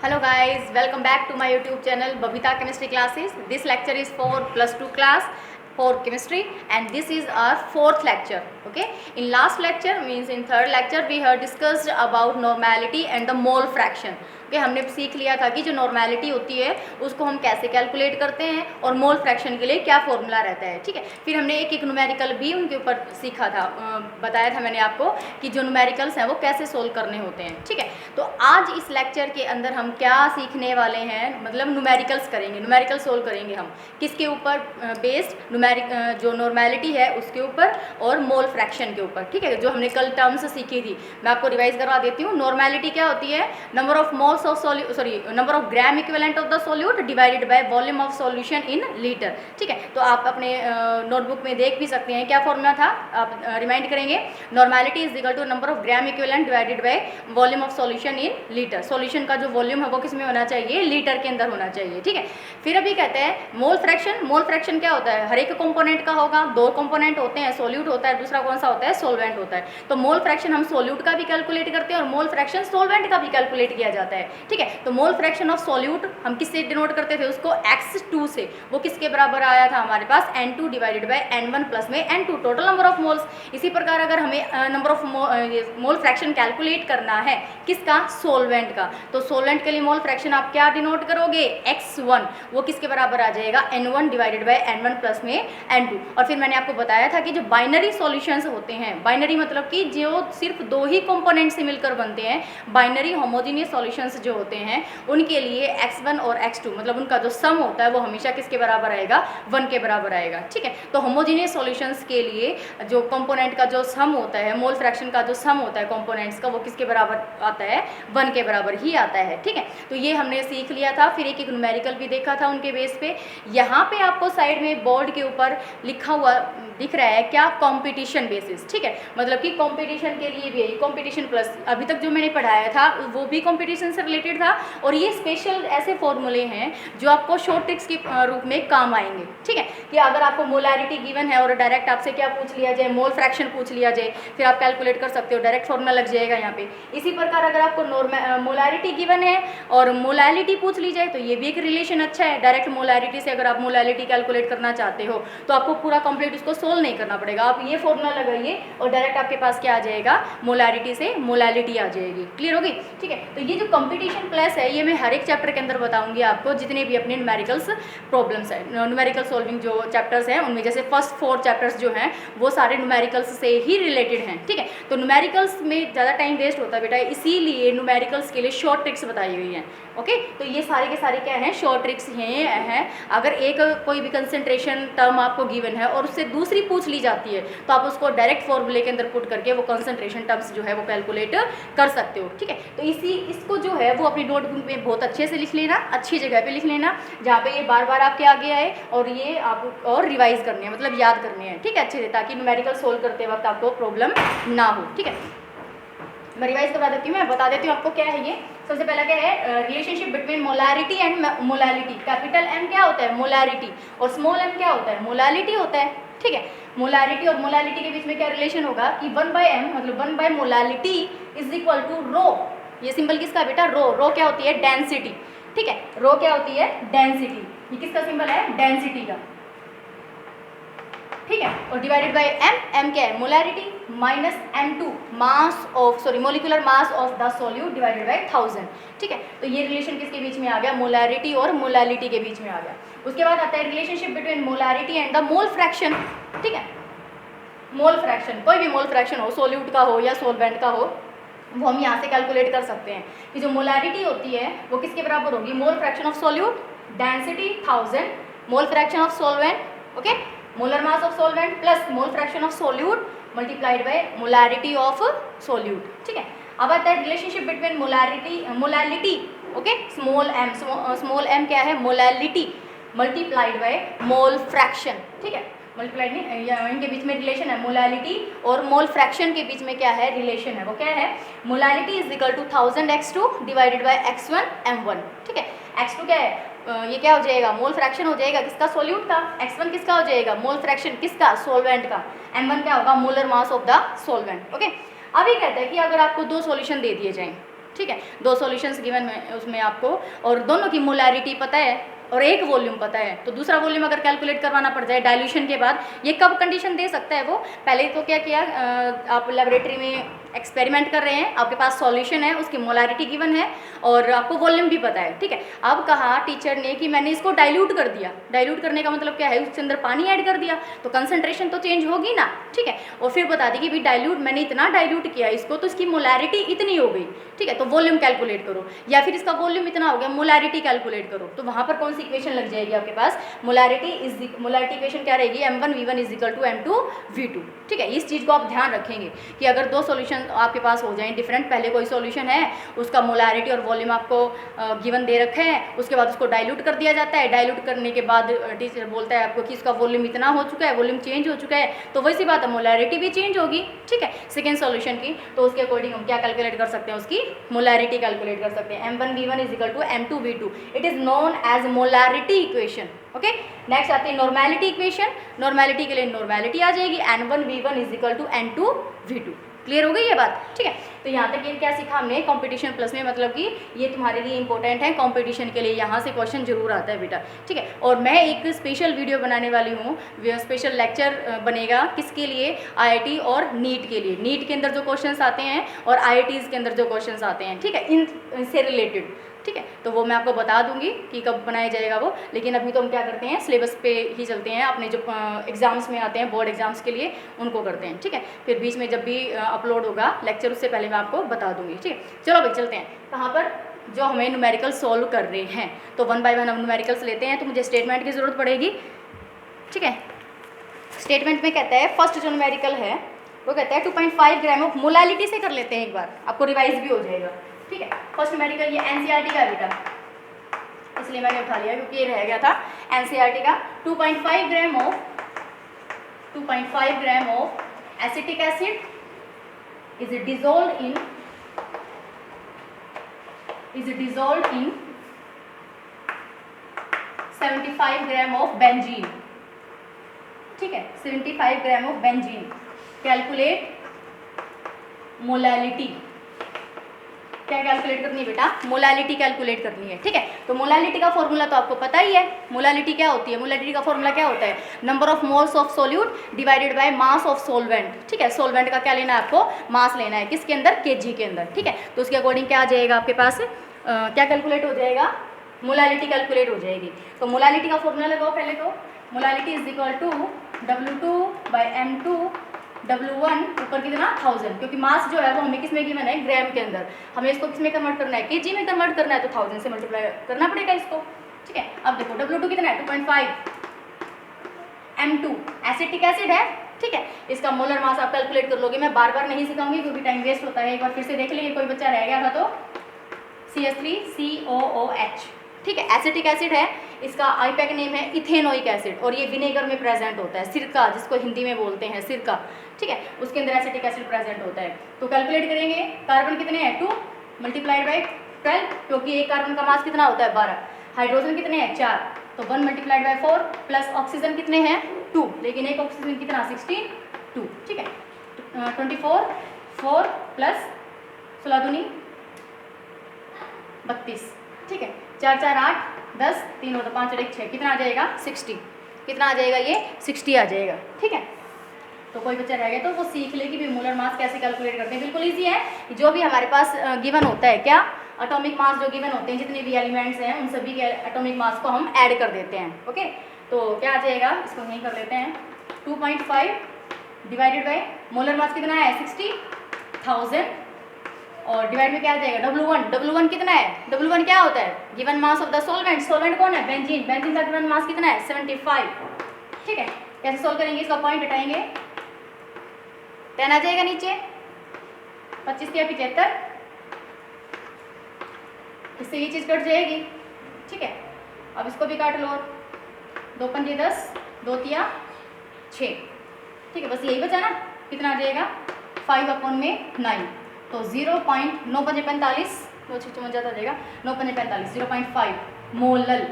Hello guys, welcome back to my YouTube channel Babita Chemistry Classes. This lecture is for +2 class for chemistry and this is our fourth lecture. Okay, in last lecture means in third lecture we have discussed about normality and the mole fraction. Okay, हमने सीख लिया था कि जो normality होती है उसको हम कैसे कैलकुलेट करते हैं और मोल फ्रैक्शन के लिए क्या फॉर्मूला रहता है। ठीक है, फिर हमने एक एक न्यूमेरिकल भी उनके ऊपर सीखा था, बताया था मैंने आपको कि जो न्यूमेरिकल्स हैं वो कैसे सोल्व करने होते हैं। ठीक है, तो आज इस लेक्चर के अंदर हम क्या सीखने वाले हैं, मतलब न्यूमेरिकल्स करेंगे, न्यूमेरिकल सोल्व करेंगे हम किसके ऊपर बेस्ड, न्यूमेरिक जो नॉर्मेलिटी है उसके ऊपर और मोल फ्रैक्शन के ऊपर। ठीक है, जो हमने कल टर्म्स सीखी थी मैं आपको रिवाइज करवा देती हूँ। नॉर्मेलिटी क्या होती है? Number of moles of number of gram equivalent of the solute divided by volume of solution in litre. ठीक है, तो आप अपने नोटबुक में देख भी सकते हैं क्या फॉर्मूला था, आप रिमाइंड करेंगे। Normality is equal to number of gram equivalent divided by volume of solution in litre. Solution का जो वॉल्यूम है वो किस में होना चाहिए? लीटर के अंदर होना चाहिए। ठीक है, फिर अभी कहते हैं मोल फ्रैक्शन। मोल फ्रैक्शन क्या होता है? हर एक कंपोनेंट का होगा, दो कंपोनेंट होते हैं, सोल्यूट होता है, दूसरा कौन सा होता है? सोलवेंट होता है। तो मोल फ्रैक्शन हम सोल्यूट का भी कैलकुलेट करते हैं और मोल फ्रैक्शन सोलवेंट का भी कैलकुलेट किया जाता है। ठीक है, तो मोल फ्रैक्शन ऑफ सोल्यूट हम किससे डिनोट करते थे? उसको x2 से। वो किसके बराबर आया था हमारे पास? n2 divided by n1 plus में n2, total number of moles. इसी प्रकार अगर हमें number of mole fraction calculate करना है किसका? सोलवेंट का, तो सोलवेंट के लिए मोल फ्रैक्शन आप क्या डिनोट करोगे? x1। वो किसके बराबर आ जाएगा? n1 divided by n1 plus में n2। और फिर मैंने आपको बताया था कि जो बाइनरी सॉल्यूशंस होते हैं, बाइनरी मतलब कि जो सिर्फ दो ही कंपोनेंट से मिलकर बनते हैं, बाइनरी होमोजेनियस सॉल्यूशंस जो होते हैं उनके लिए x1 और x2 मतलब उनका जो सम होता है वो हमेशा किसके बराबर आएगा? 1 के बराबर आएगा। ठीक है, तो होमोजेनियस सॉल्यूशंस के लिए जो कंपोनेंट का जो सम होता है, मोल फ्रैक्शन का जो सम होता है कंपोनेंट्स का, वो किसके बराबर आता है? 1 के बराबर ही आता है। ठीक है, तो ये हमने सीख लिया था। फिर एक एक न्यूमेरिकल भी देखा था उनके बेस पे। यहाँ पे आपको साइड में बोर्ड के ऊपर लिखा हुआ दिख रहा है क्या? Competition basis. ठीक है, मतलब कि कंपटीशन के लिए भी है, कंपटीशन प्लस। अभी तक जो मैंने पढ़ाया था वो भी कंपटीशन से रिलेटेड था और ये स्पेशल ऐसे फॉर्मूले हैं जो आपको शॉर्ट ट्रिक्स के रूप में काम आएंगे। ठीक है, कि अगर आपको मोलारिटी गिवन है और डायरेक्ट आपसे क्या पूछ लिया जाए? मोल फ्रैक्शन पूछ लिया जाए, फिर आप कैलकुलेट कर सकते हो, डायरेक्ट फॉर्मूला लग जाएगा यहाँ पे। इसी प्रकार अगर आपको मोलारिटी गिवन है और मोलालिटी पूछ ली जाए तो ये भी एक रिलेशन अच्छा है। डायरेक्ट मोलारिटी से अगर आप मोलालिटी कैलकुलेट करना चाहते हो तो आपको पूरा कंप्लीट उसको सोल्व नहीं करना पड़ेगा, आप ये फॉर्मूला लगाइए और डायरेक्ट आपके पास क्या आ जाएगा? मोलारिटी से मोलालिटी आ जाएगी। क्लियर होगी? ठीक है, तो ये जो कंपटीशन प्लस है ये मैं हर एक चैप्टर के अंदर बताऊंगी आपको, जितने भी अपने न्यूमेरिकल्स प्रॉब्लम्स है, न्यूमेरिकल सॉल्विंग जो चैप्टर्स हैं उनमें जैसे फर्स्ट 4 चैप्टर्स जो हैं वो सारे न्यूमेरिकल्स से ही रिलेटेड हैं। ठीक है, तो न्यूमेरिकल्स में ज़्यादा टाइम वेस्ट होता है बेटा, इसीलिए न्यूमेरिकल्स के लिए शॉर्ट ट्रिक्स बताई हुई हैं। ओके, तो ये सारे के सारे क्या हैं? शॉर्ट ट्रिक्स हैं। अगर एक कोई भी कंसंट्रेशन टर्म आपको गिवन है और उससे दूसरी पूछ ली जाती है तो आप उसको डायरेक्ट फॉर्मूले के अंदर पुट करके वो कंसंट्रेशन टर्म्स जो है वो कैलकुलेट कर सकते हो। ठीक है, तो इसको जो है वो अपनी नोटबुक में बहुत अच्छे से लिख लेना, अच्छी जगह पे लिख लेना जहाँ पे ये बार बार आपके आगे आए और ये आप और रिवाइज करने हैं, मतलब याद करने हैं। ठीक है, अच्छे से, ताकि न्यूमेरिकल सोल्व करते वक्त आपको प्रॉब्लम ना हो। ठीक है, मैं रिवाइज करवा देती हूँ, मैं बता देती हूँ आपको क्या है ये। सबसे पहला क्या है? Relationship between molarity and molality. Capital M क्या होता है? मोलारिटी। और स्मॉल m क्या होता है? मोलालिटी होता है। ठीक है, मोलारिटी और मोलालिटी के बीच में क्या रिलेशन होगा कि 1/m मतलब 1 मोलालिटी इज इक्वल टू रो। ये सिंबल किसका बेटा? रो। रो क्या होती है? डेंसिटी। ठीक है, रो क्या होती है? डेंसिटी। ये किसका सिंबल है? डेंसिटी का। ठीक है, और डिवाइडेड बाय m क्या है? Molarity minus m2 mass of molecular mass of the solute divided by 1000। ठीक है, तो ये रिलेशन किसके बीच में आ गया? मोलारिटी और मोलालिटी के बीच में आ गया। उसके बाद आता है relationship between molarity and the mole fraction. ठीक है, मोल फ्रैक्शन, कोई भी मोल फ्रैक्शन हो, सोल्यूट का हो या सोलवेंट का हो, वो हम यहाँ से कैलकुलेट कर सकते हैं कि जो मोलारिटी होती है वो किसके बराबर होगी? मोल fraction of solute density 1000, mole fraction of solvent, okay, molar mass of solvent plus mole fraction of solute multiplied by molarity of solute. ठीक है, अब आता है relationship between molality, okay, small m क्या है? Molality multiplied by mole fraction. ठीक है, multiplied नहीं, इनके बीच में रिलेशन है। मोलालिटी और मोल फ्रैक्शन के बीच में क्या है? रिलेशन है। वो क्या है? Molality is equal to 1000 x2 divided by x1 m1। ठीक है, x2 क्या है? ये क्या हो जाएगा? मोल फ्रैक्शन हो जाएगा किसका? सोल्यूट का। x1 किसका हो जाएगा? मोल फ्रैक्शन किसका? सोलवेंट का। m1 क्या होगा? Molar mass of the solvent. Okay, अभी कहते हैं कि अगर आपको दो सॉल्यूशन दे दिए जाएं, ठीक है, 2 सॉल्यूशंस गिवन में उसमें आपको, और दोनों की मोलैरिटी पता है और एक वॉल्यूम पता है, तो दूसरा वॉल्यूम अगर कैलकुलेट करवाना पड़ जाए डाइल्यूशन के बाद, ये कब कंडीशन दे सकता है वो, पहले तो क्या किया, आप लेबोरेटरी में एक्सपेरिमेंट कर रहे हैं, आपके पास सॉल्यूशन है, उसकी मोलैरिटी गिवन है और आपको वॉल्यूम भी पता है, ठीक है। अब कहा टीचर ने कि मैंने इसको डाइल्यूट कर दिया, डाइल्यूट करने का मतलब क्या है, उसके अंदर पानी ऐड कर दिया तो कंसंट्रेशन तो चेंज होगी ना, ठीक है। और फिर बता दी कि भाई डाइल्यूट, मैंने इतना डाइल्यूट किया इसको तो इसकी मोलैरिटी इतनी हो गई, ठीक है, तो वॉल्यूम कैलकुलेट करो, या फिर इसका वॉल्यूम इतना हो गया, मोलैरिटी कैलकुलेट करो, तो वहाँ पर कौन सी इक्वेशन लग जाएगी आपके पास, मोलैरिटी इक्वेशन क्या रहेगी, m1v1 is equal to m2v2, ठीक है। इस चीज़ को आप ध्यान रखेंगे कि अगर 2 सॉल्यूशन आपके पास हो जाएं डिफरेंट, पहले कोई सॉल्यूशन है उसका मोलैरिटी और वॉल्यूम आपको गिवन दे रखे हैं, उसके बाद उसको डाइल्यूट कर दिया जाता है, डाइल्यूट करने के बाद टीचर बोलता है आपको कि इसका वॉल्यूम इतना हो चुका है, वॉल्यूम चेंज हो चुका है, तो वैसी बात है मोलैरिटी भी चेंज होगी, ठीक है, सेकेंड सॉल्यूशन की, तो उसके अकॉर्डिंग हम क्या कैलकुलेट कर सकते हैं, उसकी मोलैरिटी कैलकुलेट कर सकते हैं, m1v1 is equal to m2v2, it is known as molarity equation, okay. Next आती है नॉर्मेलिटी इक्वेशन, नॉर्मेलिटी के लिए नॉर्मेलिटी आ जाएगी n1v1 is equal to n2v2, clear हो गई ये बात, ठीक है। तो यहाँ तक ये क्या सीखा हमने कंपटीशन प्लस में, मतलब कि ये तुम्हारे लिए इंपॉर्टेंट है कंपटीशन के लिए, यहाँ से क्वेश्चन जरूर आता है बेटा, ठीक है। और मैं एक स्पेशल वीडियो बनाने वाली हूँ, स्पेशल लेक्चर बनेगा किसके लिए, आईआईटी और नीट के लिए, नीट के अंदर जो क्वेश्चंस आते हैं और आईआईटीज़ के अंदर जो क्वेश्चंस आते हैं, ठीक है, इनसे रिलेटेड, ठीक है। तो वो मैं आपको बता दूंगी कि कब बनाया जाएगा वो, लेकिन अभी तो हम क्या करते हैं, सिलेबस पे ही चलते हैं, अपने जो एग्ज़ाम्स में आते हैं बोर्ड एग्जाम्स के लिए उनको करते हैं, ठीक है। फिर बीच में जब भी अपलोड होगा लेक्चर उससे पहले मैं आपको बता दूंगी, ठीक है। चलो भाई चलते हैं कहाँ पर, जो हमें न्यूमेरिकल सॉल्व कर रहे हैं, तो 1 बाय 1 हम न्यूमेरिकल्स लेते हैं, तो मुझे स्टेटमेंट की ज़रूरत पड़ेगी, ठीक है। स्टेटमेंट में कहता है फर्स्ट जो न्यूमेरिकल है वो कहता है 2.5 ग्राम ऑफ मोलैलिटी से कर लेते हैं एक बार, आपको रिवाइज भी हो जाएगा, ठीक है। फर्स्ट न्यूमेरिकल ये एनसीईआरटी का है बेटा, इसलिए मैंने उठा लिया क्योंकि ये रह गया था एनसीईआरटी का। 2.5 gram of acetic acid is dissolved in 75 gram of benzene, ठीक है, 75 gram of benzene, calculate molality, क्या कैलकुलेट करनी है बेटा, मोलैलिटी कैलकुलेट करनी है, ठीक है। तो मोलैलिटी का फॉर्मूला तो आपको पता ही है, मोलैलिटी क्या होती है, मोलैलिटी का फॉर्मूला क्या होता है, number of moles of solute divided by mass of solvent, ठीक है। सोलवेंट का क्या लेना है आपको, मास लेना है, किसके अंदर, केजी के अंदर, ठीक है। तो उसके अकॉर्डिंग क्या आ जाएगा आपके पास, क्या कैलकुलेट हो जाएगा, मोलैलिटी कैलकुलेट हो जाएगी। तो मोलैलिटी का फॉर्मूला लगाओ पहले, तो molality is equal to W2/M2, W1 ऊपर कितना 1000, क्योंकि मास जो है वो हमें किस में गिवन है, ग्राम के अंदर, हमें इसको किस में कन्वर्ट करना है, केजी में कन्वर्ट करना है, तो 1000 से मल्टीप्लाई करना पड़ेगा इसको, ठीक है। अब देखो W2 कितना है 2.5, M2 एसिटिक एसिड है, ठीक है, इसका मोलर मास आप कैलकुलेट कर लोगे, मैं बार बार नहीं सिखाऊंगी क्योंकि टाइम वेस्ट होता है, एक बार फिर से देख लेंगे, कोई बच्चा रह गया था तो CH3COOH, ठीक है, एसिटिक एसिड है, इसका आईपैक नेम है इथेनोइक एसिड, और ये विनेगर में प्रेजेंट होता है, सिरका जिसको हिंदी में बोलते हैं सिरका, ठीक है, उसके अंदर एसिटिक एसिड प्रेजेंट होता है। तो कैलकुलेट करेंगे, कार्बन कितने हैं 2 मल्टीप्लाइड बाई 12, क्योंकि एक कार्बन का मास कितना होता है 12, हाइड्रोजन कितने हैं 4, तो 1 मल्टीप्लाइड बाई 4, प्लस ऑक्सीजन कितने हैं 2, लेकिन एक ऑक्सीजन कितना 16 2, ठीक है, 24 4 प्लस 16 दूनी 32, ठीक है, 4 4 8 10, 3 और 5 और 1 6, कितना आ जाएगा 60, कितना आ जाएगा ये 60 आ जाएगा, ठीक है। तो कोई बच्चा रह गया तो वो सीख ले कि भी मोलर मास कैसे कैलकुलेट करते हैं, बिल्कुल ईजी है। जो भी हमारे पास गिवन होता है, क्या एटॉमिक मास जो गिवन होते हैं, जितने भी एलिमेंट्स हैं उन सभी के एटॉमिक मास को हम ऐड कर देते हैं, ओके। तो क्या आ जाएगा, इसको यहीं कर लेते हैं, 2.5 डिवाइडेड बाई मोलर मास कितना है 60,000, और डिवाइड में क्या आ जाएगा W1 कितना है, W1 क्या होता है, given mass of the solvent, solvent कौन है बेंजीन, बेंजीन का गिवन मास कितना है 75, ठीक है। कैसे सोल्व करेंगे, इसका पॉइंट हटाएंगे, 10 आ जाएगा नीचे, 25 या 75, इससे ये चीज़ कट जाएगी, ठीक है। अब इसको भी काट लो, 2 पंजे 10, 2 तिया 6, ठीक है, बस यही बचा ना, कितना आ जाएगा 5/9, तो 0.9 पंजे 45, 2 6 ज़्यादा आ जाएगा, 9 पंजे 45, 0.5 मोलल,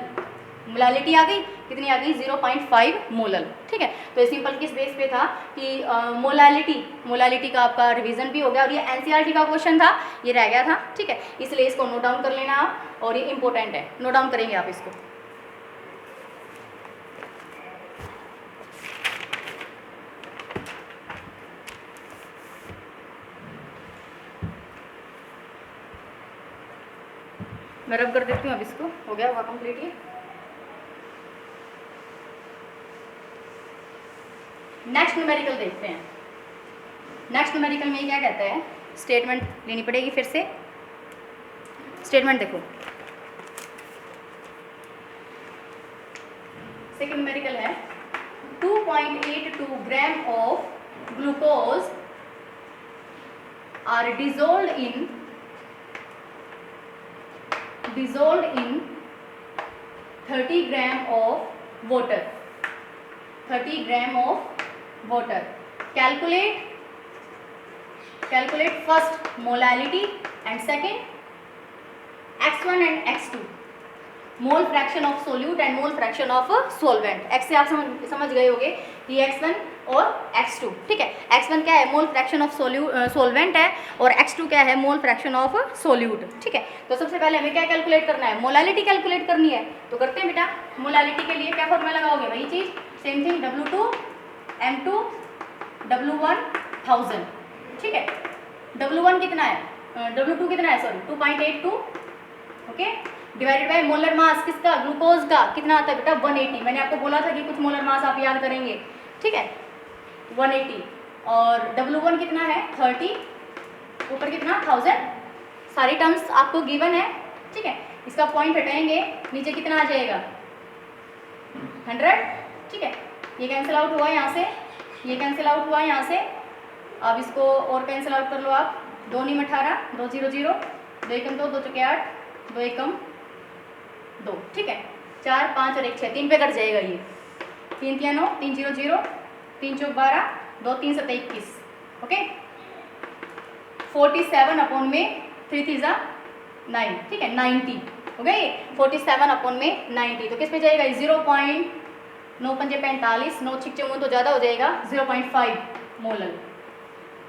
मोलालिटी आ गई, कितनी आ गई 0.5 मोलल। ठीक है, तो ये सिंपल किस बेस पे था कि मोलालिटी का आपका रिवीजन भी हो गया और ये एनसीईआरटी का क्वेश्चन था, ये रह गया था। ठीक है, इसलिए इसको नोट डाउन कर लेना आप, और ये इंपॉर्टेंट है, नोट डाउन करेंगे आप इसको। मैं रब कर देती हूँ, अब इसको हो गया होगा कंप्लीट ये। नेक्स्ट न्यूमेरिकल देखते हैं। नेक्स्ट न्यूमेरिकल में क्या कहता है, स्टेटमेंट लेनी पड़ेगी फिर से। स्टेटमेंट देखो, सेकंड न्यूमेरिकल है 2.82 gram of glucose are dissolved in 30 gram of water. 30 gram of water. Calculate first molality and second x1 and x2. Mole fraction of solute and mole fraction of solvent. x से आप समझ गए होंगे कि x1 और x2। ठीक है, x1 क्या है, मोल फ्रैक्शन ऑफ सोलवेंट है, और x2 क्या है, मोल फ्रैक्शन ऑफ सोल्यूट। ठीक है, तो सबसे पहले हमें क्या कैलकुलेट करना है, मोलालिटी कैलकुलेट करनी है। तो करते हैं बेटा, मोलालिटी के लिए क्या फॉर्मूला लगाओगे, वही चीज़, same thing, W2 M2 W1 1000। ठीक है, W1 कितना है, W2 कितना है, sorry 2.82, okay, divided by molar mass किसका, ग्लूकोज का, कितना आता है बेटा 180। मैंने आपको बोला था कि कुछ मोलर मास आप याद करेंगे। ठीक है, 180, और W1 कितना है 30, ऊपर कितना 1000, सारी टर्म्स आपको गिवन है। ठीक है, इसका पॉइंट हटाएंगे, नीचे कितना आ जाएगा 100। ठीक है, ये कैंसिल आउट हुआ यहाँ से, ये कैंसिल आउट हुआ यहाँ से, अब इसको और कैंसिल आउट कर लो आप, 2 × 18, 2 0 0, 2 एकम 2, 2 चौके 8, 2 एकम 2। ठीक है, 4 5 और 1 6, 3 पे कट जाएगा ये, 3 3 9, 3 0 0, 3 चौक 12, 2 3 7 21। ओके, 47 अपॉन में 3 3 9। ठीक है, 90 हो गए, 47 अपॉन में 90, तो किस पे जाएगा 0.9 पंजे 45, 9 6 चौवन तो ज़्यादा हो जाएगा, 0.5 मोलल।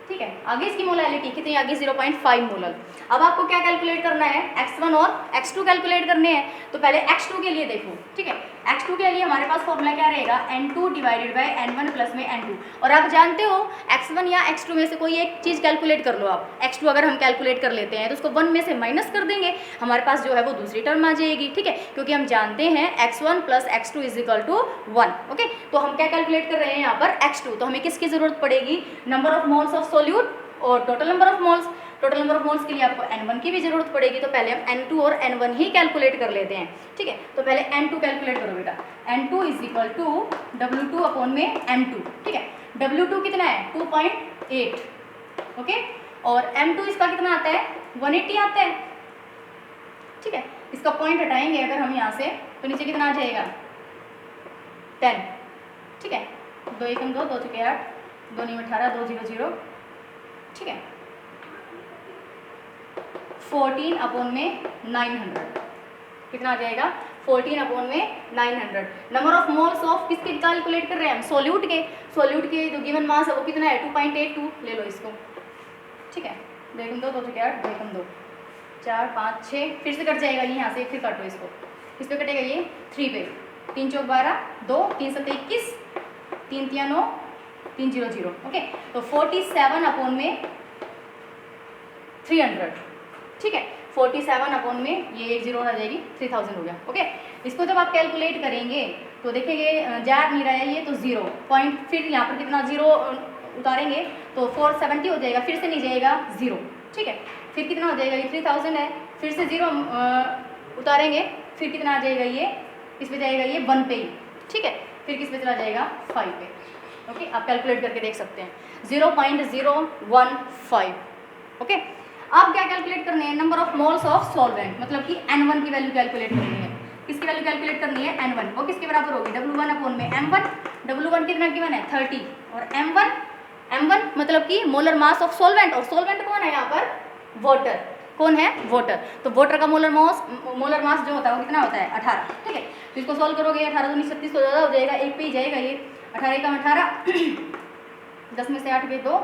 ठीक है, आगे इसकी मोलालिटी कितनी आ गई 0.5 मोलल। अब आपको क्या कैलकुलेट करना है, x1 और x2 कैलकुलेट करने हैं। तो पहले x2 के लिए देखो। ठीक है, x2 के लिए हमारे पास फॉर्मूला क्या रहेगा, n2 divided by n1 plus में n2। और आप जानते हो x1 या x2 में से कोई एक चीज़ कैलकुलेट कर लो आप। x2 अगर हम कैलकुलेट कर लेते हैं तो उसको 1 में से माइनस कर देंगे, हमारे पास जो है वो दूसरी टर्म आ जाएगी। ठीक है, क्योंकि हम जानते हैं x1 plus x2 is equal to 1। Okay, तो हम क्या कैलकुलेट कर रहे हैं यहाँ पर x2, तो हमें किसकी ज़रूरत पड़ेगी, number of moles of solute और total number of moles. Total number of moles के लिए आपको n1 की भी जरूरत पड़ेगी, तो पहले हम n2 और n1 ही कैलकुलेट कर लेते हैं। ठीक है, तो पहले n2 कैलकुलेट करो बेटा, n2 is equal to W2 upon में m2। ठीक है, W2 कितना है 2.8, ओके, और m2 इसका कितना आता है 180 आता है। ठीक है, इसका पॉइंट हटाएंगे अगर हम यहाँ से, तो नीचे कितना आ जाएगा 10। ठीक है, 2 एकम 2, 2 चौके 8, 2 9 18, 2 0 0। ठीक है, 14 अपॉन में 900, कितना आ जाएगा 14 अपॉन में 900। नंबर ऑफ मोल्स ऑफ किसके कैलकुलेट कर रहे हैं हम, सोल्यूट के। सोल्यूट के जो गिवन मास है वो कितना है 2.82, ले लो इसको। ठीक है, 2 एकम 2, 2 चौके 8, 2 एकम 2, 4 5 6, फिर से कट जाएगा ये यहाँ से, फिर काटो इसको, इस पे कटेगा ये 3 पे, 3 चौक 12, 2 3 7 21, 3 3 9, 3 0 0। ओके, तो 47 अपॉन में 300। ठीक है, 47 अपॉन में ये 1 0 आ जाएगी, 3000 हो गया। ओके, इसको जब आप कैलकुलेट करेंगे तो देखेंगे जा नहीं रहा है ये, तो 0 पॉइंट, फिर यहाँ पर कितना 0 उतारेंगे तो 470 हो जाएगा, फिर से नहीं जाएगा 0। ठीक है, फिर कितना हो जाएगा, ये 3000 है, फिर से 0 उतारेंगे, फिर कितना आ जाएगा ये, इस पे जाएगा ये 1 पे ही। ठीक है, फिर किस पे चला जाएगा 5 पे। ओके, आप कैलकुलेट करके देख सकते हैं 0.015। ओके, अब क्या कैलकुलेट करने हैं, number of moles of solvent, मतलब कि n1 की वैल्यू कैलकुलेट करनी है। किसकी वैल्यू कैलकुलेट करनी है, n1, वो किसके बराबर होगी W1 अपॉन में m1। W1 कितना गिवन है 30, और m1 मतलब कि मोलर मास ऑफ सॉल्वेंट, और सॉल्वेंट कौन है यहाँ पर वाटर। कौन है? वाटर। तो वाटर का मोलर मास जो होता है वो कितना होता है? 18। ठीक है, तो इसको सॉल्व करोगे 18 दूनी 36 तो ज़्यादा हो जाएगा, एक पे ही जाएगा ये, 18 कम 18 10 में से 8 गए 2।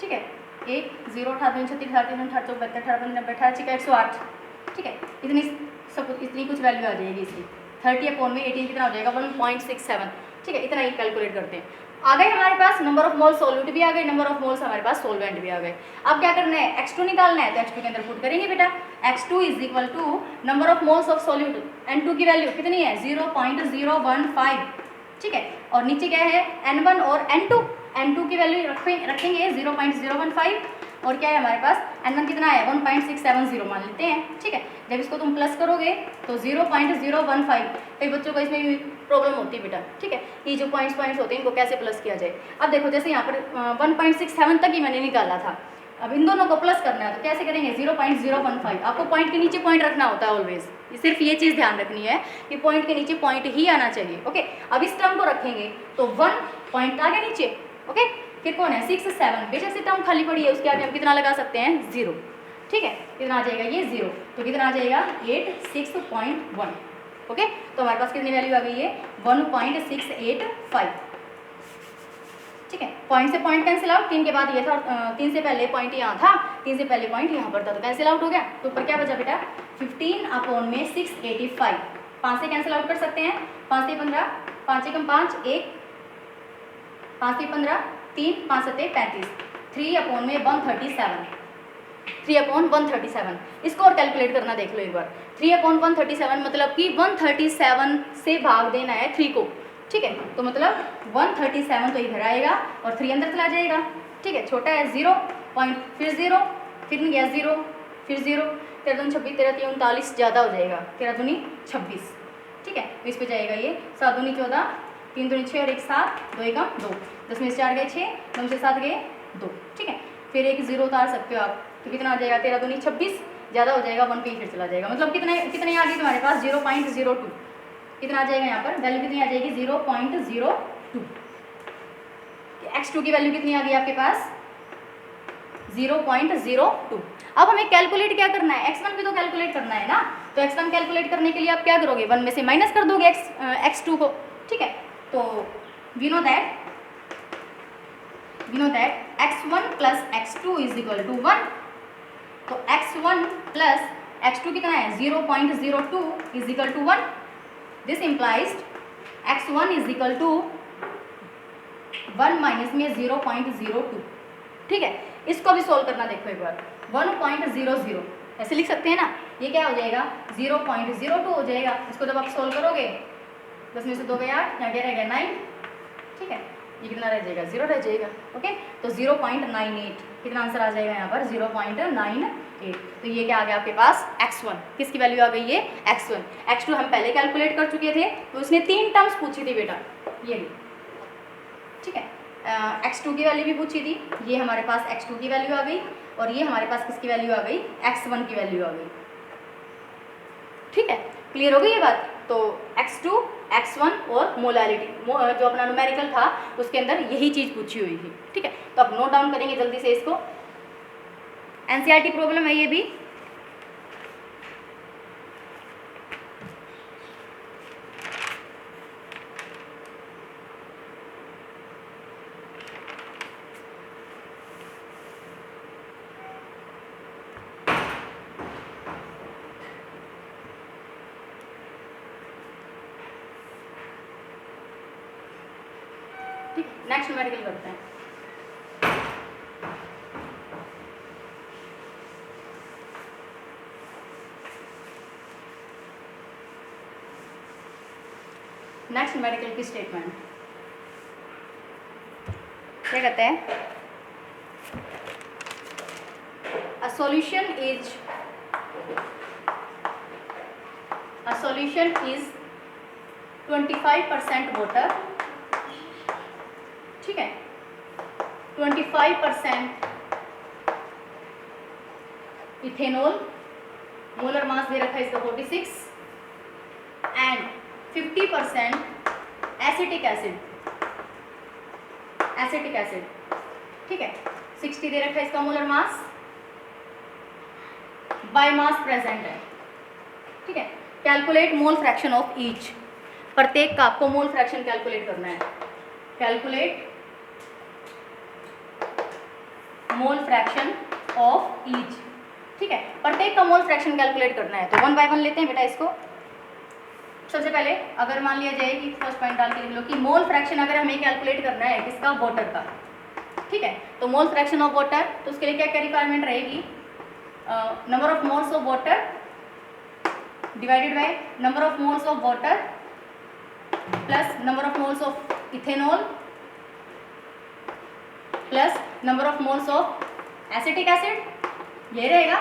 ठीक है, 1 0 18 36 38 38 42 18 15 90 18 ठीक है 108। ठीक है, इतनी कुछ वैल्यू आ जाएगी इसकी। 30 अपॉन में 18 कितना हो जाएगा? 1.67। ठीक है, इतना ही कैलकुलेट करते हैं। आ गए हमारे पास नंबर ऑफ मोल सॉल्यूट भी आ गए, नंबर ऑफ मोल्स हमारे पास सोलवेंट भी आ गए। अब क्या करना है? x2 निकालना है, तो x2 के अंदर पुट करेंगे बेटा। x2 is equal to number of moles of solute, n2 की वैल्यू कितनी है? 0.015। ठीक है, और नीचे क्या है? n1 और n2 की वैल्यू रखेंगे 0.015, और क्या है हमारे पास? n1 कितना है? 1.670 मान लेते हैं। ठीक है, जब इसको तुम प्लस करोगे तो 0.015। कई बच्चों को इसमें भी प्रॉब्लम होती है बेटा। ठीक है, ये जो पॉइंट्स होते हैं इनको कैसे प्लस किया जाए। अब देखो जैसे यहाँ पर 1.67 तक ही मैंने निकाला था, अब इन दोनों को प्लस करना है तो कैसे करेंगे? 0.015। आपको पॉइंट के नीचे पॉइंट रखना होता है ऑलवेज, सिर्फ ये चीज़ ध्यान रखनी है कि पॉइंट के नीचे पॉइंट ही आना चाहिए। ओके, अब इस टर्म को रखेंगे तो 1 पॉइंट आ गया नीचे। ओके, फिर कौन है? 6 7, बेशक से टर्म खाली पड़ी है उसके आगे हम कितना लगा सकते हैं? 0। ठीक है, कितना आ जाएगा ये? 0। तो कितना आ जाएगा? 86.1। ओके, तो हमारे पास कितनी वैल्यू आ गई है? 1.685। ठीक है, पॉइंट से पॉइंट कैंसिल आउट, 3 के बाद ये था, 3 से पहले पॉइंट यहाँ था, 3 से पहले पॉइंट यहाँ पर था, तो कैंसिल आउट हो गया। तो ऊपर क्या बचा बेटा? 15 अपॉन में 685। 5 से कैंसिल आउट कर सकते हैं, 5 से 15, 5 एकम 5 1, 5 से 15 3, 5 सत्ते 35, 3 अपॉन में 137। 3 अपॉन 137, इसको और कैलकुलेट करना देख लो एक बार। 3 अपॉन 137 मतलब कि 137 से भाग देना है 3 को। ठीक है, तो मतलब 137 तो इधर आएगा और 3 अंदर चला जाएगा। ठीक है, छोटा है 0 पॉइंट, फिर 0, फिर नहीं गया 0, फिर 0, 13 दूनी 26, 13 3 39, ज़्यादा हो जाएगा, 13 दूनी 26। ठीक है, तो इस पर जाएगा ये 7 दूनी 14, 3 दूनी 6 और 1 7, 2 एकम 2, 10 में से 4 गए 6, 9 में से 7 गए 2। ठीक है, फिर एक 0 उतार सकते हो आप, तो कितना आ जाएगा? 13 दूनी 26, ज़्यादा हो जाएगा 1 पे ही फिर चला जाएगा, मतलब कितने आ गई तुम्हारे पास? 0.02। कितना आ जाएगा यहाँ पर? वैल्यू कितनी आ जाएगी? 0.02। x2 की वैल्यू कितनी आ गई आपके पास? 0.02। अब हमें कैलकुलेट क्या करना है? x1 भी तो कैलकुलेट करना है ना, तो x1 कैलकुलेट करने के लिए आप क्या करोगे? 1 में से माइनस कर दोगे x2 को। ठीक है, तो we know that x1 plus x2 is equal to 1। तो x1 प्लस x2 कितना है? 0.02 is equal to 1। This implies x1 is equal to 1 minus में 0.02। ठीक है, इसको भी सोल्व करना देखो एक बार। 1.00 ऐसे लिख सकते हैं ना, ये क्या हो जाएगा? 0.02 हो जाएगा। इसको जब आप सोल्व करोगे 10 में से 2 गए 8, यहाँ क्या रह गया 9। ठीक है, ये कितना रह जाएगा? 0 रह जाएगा। ओके, तो 0.98 कितना आंसर आ जाएगा यहाँ पर? 0.98। तो ये क्या आ गया आपके पास? x1। किसकी वैल्यू आ गई? ये x1। x2 हम पहले कैलकुलेट कर चुके थे, तो उसने 3 टर्म्स पूछी थी बेटा, ये भी। ठीक है, x2 की वैल्यू भी पूछी थी, ये हमारे पास x2 की वैल्यू आ गई, और ये हमारे पास किसकी वैल्यू आ गई? x1 की वैल्यू आ गई। ठीक है, क्लियर हो गई ये बात? तो x2, x1 और मोलैरिटी, जो अपना न्यूमेरिकल था उसके अंदर यही चीज़ पूछी हुई थी। ठीक है, तो अब नोट डाउन करेंगे जल्दी से इसको। एनसीईआरटी प्रॉब्लम है ये भी। ठीक, नेक्स्ट न्यूमेरिकल करते हैं। नेक्स्ट न्यूमेरिकल की स्टेटमेंट क्या कहते हैं? A solution is 25% water। ठीक है, 25% इथेनॉल, मोलर मास दे रखा है इसका 46, एंड 50% एसिटिक एसिड। ठीक है, 60 दे रखा है इसका molar mass, by mass present है, ठीक है। Calculate mole fraction of each, प्रत्येक का आपको मोल फ्रैक्शन कैलकुलेट करना है। Calculate mole fraction of each, ठीक है, प्रत्येक का मोल फ्रैक्शन कैलकुलेट करना है। तो वन बाय वन लेते हैं बेटा इसको। सबसे पहले अगर मान लिया जाए कि फर्स्ट पॉइंट डाल के लिख लो कि मोल फ्रैक्शन अगर हमें कैलकुलेट करना है किसका, वाटर का, ठीक है। तो मोल फ्रैक्शन ऑफ वाटर, तो उसके लिए क्या क्या रिक्वायरमेंट रहेगी, number of moles of water divided by number of moles of water plus number of moles of ethanol plus number of moles of acetic acid, ये रहेगा,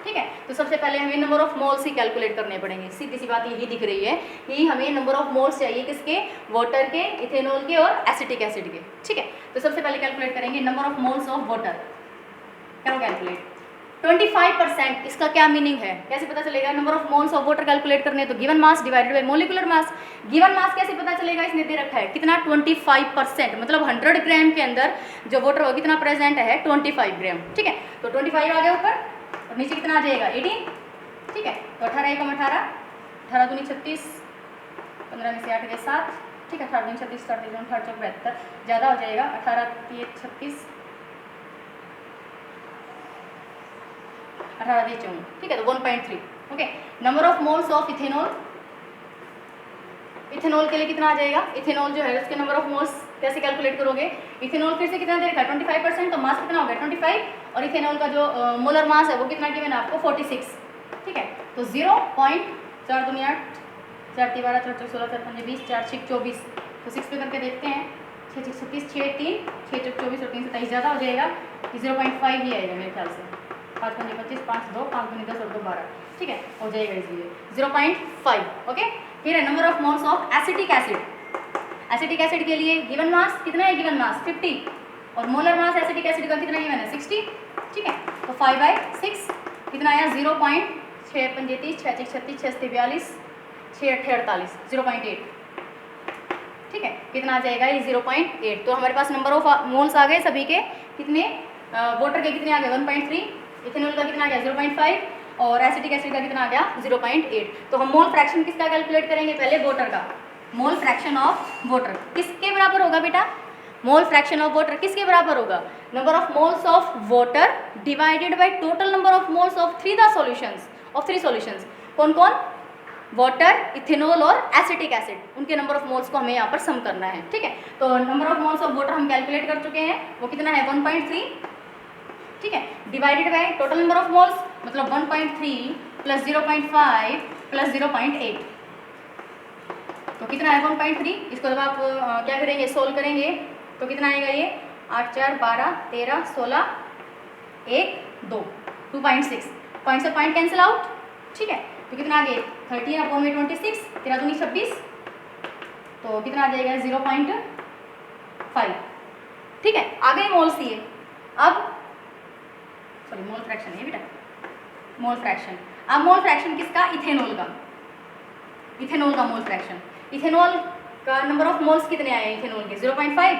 ठीक है। तो सबसे पहले हमें number of moles he calculate करने पड़ेंगे, सीधी सी बात यही दिख रही है कि हमें नंबर ऑफ मोल्स चाहिए किसके, वाटर के, इथेनॉल के और एसिटिक एसिड के, ठीक है। तो सबसे पहले कैलकुलेट करेंगे number of moles of water, करो कैलकुलेट 25%। इसका क्या मीनिंग है, कैसे पता चलेगा, number of moles of water calculate करने तो given mass divided by molecular mass. Given mass कैसे पता चलेगा, इसने दे रखा है कितना, 25%, मतलब 100 ग्राम के अंदर जो वाटर कितना प्रेजेंट है, 25 ग्राम, ठीक है। तो 25 आ गया ऊपर और नीचे कितना आ जाएगा, 18, ठीक है। तो 18 एकम 18, 18 दूनी 36, 15 में से 8 गए 7, ठीक है। 18 दूनी 36, 18 दूनी 18 चौक 72, ज़्यादा हो जाएगा, 18 ये 36, 18 दे 14, ठीक है। तो 1.3, okay. Number of moles of ethanol, ethanol के लिए कितना आ जाएगा, इथेनॉल जो है उसके नंबर ऑफ मोल्स कैसे कैलकुलेट करोगे, इथेनॉल फिर से कितना दे रखा है, 25%, तो मास कितना हो गया 25, और इथेनॉल का जो मोलर मास है वो कितना गिवन है आपको, 46, ठीक है। तो 0.4 दूनी 8, 4 12, 4 4 16, 4 5 20, 4 6 24, तो 6 पे करके देखते हैं, 6 6 36, 6 3, 6 4 24 और 3 27, ज़्यादा हो जाएगा, 0.5 ही आएगा मेरे ख्याल से, 5 5 25, 5 2, 5 दूनी 10 और 2 12, ठीक है, हो जाएगा इसलिए 0.5, ओके। फिर है number of moles of acetic acid, acetic acid के लिए गिवन मास कितना है, गिवन मास 50, और मोलर मास एसिटिक एसिड का कितना गिवन है, 60, ठीक है। तो 5/6 कितना आया, 0.6 पंजे 30, 6 6 36, 6 42, 6 8 48, 0.8, ठीक है। कितना आ जाएगा ये, 0.8। तो हमारे पास नंबर ऑफ मोल्स आ गए सभी के, कितने, वाटर के कितने आ गए 1.3, इथेनॉल का कितना आ गया 0.5, और एसिटिक एसिड का कितना आ गया 0.8। तो हम मोल फ्रैक्शन किसका कैलकुलेट करेंगे, पहले वाटर का, मोल फ्रैक्शन ऑफ वाटर किसके बराबर होगा बेटा, मोल फ्रैक्शन ऑफ वाटर किसके बराबर होगा, number of moles of water divided by total number of moles of three solutions. कौन कौन, वाटर, इथेनॉल और एसिटिक एसिड, उनके नंबर ऑफ मोल्स को हमें यहाँ पर सम करना है, ठीक है। तो number of moles of water हम कैलकुलेट कर चुके हैं, वो कितना है 1.3, ठीक है, divided by total number of moles, मतलब 1.3 प्लस 0.5 प्लस 0.8, तो कितना है 1.3। इसको जब आप क्या करेंगे, सोल्व करेंगे तो कितना आएगा ये, 8 4 12 13 16 1 2, 2.6, पॉइंट से पॉइंट कैंसिल आउट, ठीक है। तो कितना आ गया 13/26, 13 दूनी 26, तो कितना आ जाएगा 0.5, ठीक है। आ गए मोल्स ये, अब सॉरी मोल फ्रैक्शन है बेटा, मोल फ्रैक्शन। अब मोल फ्रैक्शन किसका, इथेनॉल का, इथेनॉल का मोल फ्रैक्शन, इथेनॉल का नंबर ऑफ मोल्स कितने आए हैं इथेनॉल के 0.5,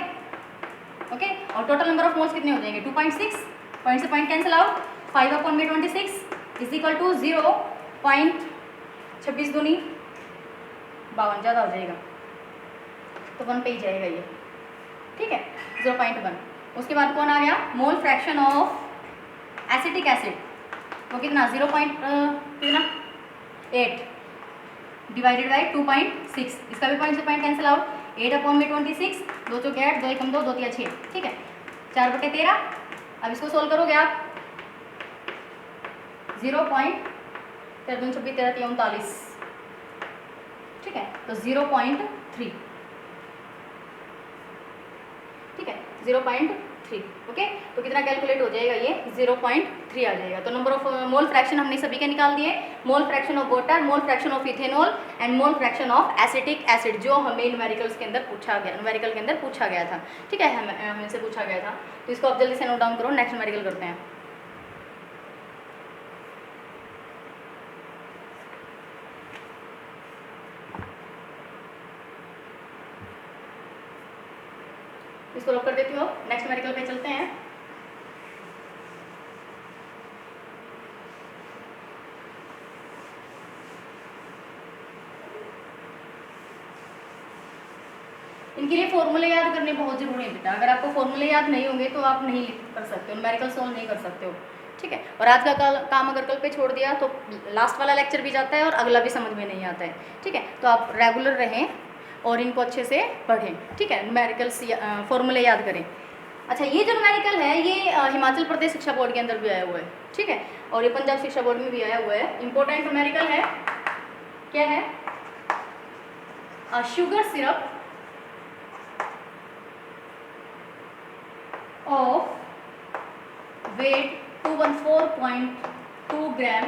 ओके, और टोटल नंबर ऑफ मोल्स कितने हो जाएंगे 2.6, पॉइंट से point cancel out, 5/26 is equal to 0.26 दूनी 52, ज़्यादा हो जाएगा तो 1 पे ही जाएगा ये, ठीक है, 0.1। उसके बाद कौन आ गया, मोल फ्रैक्शन ऑफ एसिटिक एसिड, वो कितना 0.8 डिवाइडेड बाई 2.6, इसका भी पॉइंट से पॉइंट कैंसिल आउट, 8/26, 2 चौके 8, 2 एकम 2, 2 तिया 6, ठीक है, 4/13। अब इसको सोल्व करोगे आप 0.13 ठीक है, तो 0.3, ठीक है, 0.3, ओके। तो कितना कैलकुलेट हो जाएगा ये 0.3 आ जाएगा। तो नंबर ऑफ मोल फ्रैक्शन हमने सभी के निकाल दिए, मोल fraction of water, mole fraction of ethanol and mole fraction of acetic acid, जो हमें न्यूमेरिकल्स के अंदर पूछा गया, न्यूमेरिकल के अंदर पूछा गया था, ठीक है, हमसे पूछा गया था। तो इसको आप जल्दी से नोट डाउन करो, नेक्स्ट न्यूमेरिकल करते हैं। इसको लॉक कर देती हो, नेक्स्ट न्यूमेरिकल पे चलते हैं। इनके लिए फॉर्मूले याद करने बहुत ज़रूरी है बेटा। अगर आपको फॉर्मूले याद नहीं होंगे तो आप नहीं कर सकते हो, न्यूमेरिकल सॉल्व नहीं कर सकते हो, ठीक है। और आज का काम अगर कल पे छोड़ दिया तो लास्ट वाला लेक्चर भी जाता है और अगला भी समझ में नहीं आता है, ठीक है। तो आप रेगुलर रहें और इनको अच्छे से पढ़ें, ठीक है। न्यूमेरिकल्स फॉर्मूले याद करें। अच्छा, ये जो न्यूमेरिकल है ये हिमाचल प्रदेश शिक्षा बोर्ड के अंदर भी आया हुआ है, ठीक है, और ये पंजाब शिक्षा बोर्ड में भी आया हुआ है। इंपॉर्टेंट न्यूमेरिकल है, क्या है? Sugar syrup of weight 214.2 gram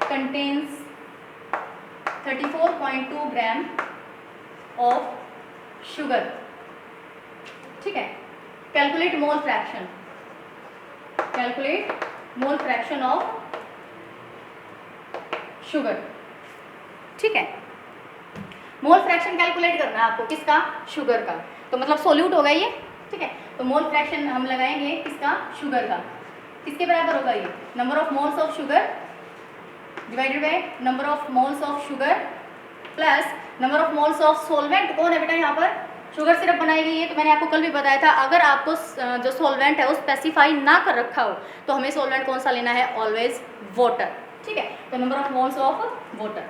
contains 34.2 gram of sugar, ठीक है। Calculate mole fraction, calculate mole fraction of sugar, ठीक है। मोल फ्रैक्शन कैलकुलेट करना है आपको, किसका? शुगर का। तो मतलब सोल्यूट होगा ये, ठीक है। तो मोल फ्रैक्शन हम लगाएंगे किसका? शुगर का। किसके बराबर होगा ये? Number of moles of sugar divided by number of moles of sugar plus number of moles of solvent. कौन है बेटा यहाँ पर? शुगर सिरप बनाई गई है। तो मैंने आपको कल भी बताया था, अगर आपको जो सोलवेंट है वो स्पेसिफाई ना कर रखा हो तो हमें सोलवेंट कौन सा लेना है? ऑलवेज वाटर, ठीक है। तो number of moles of water,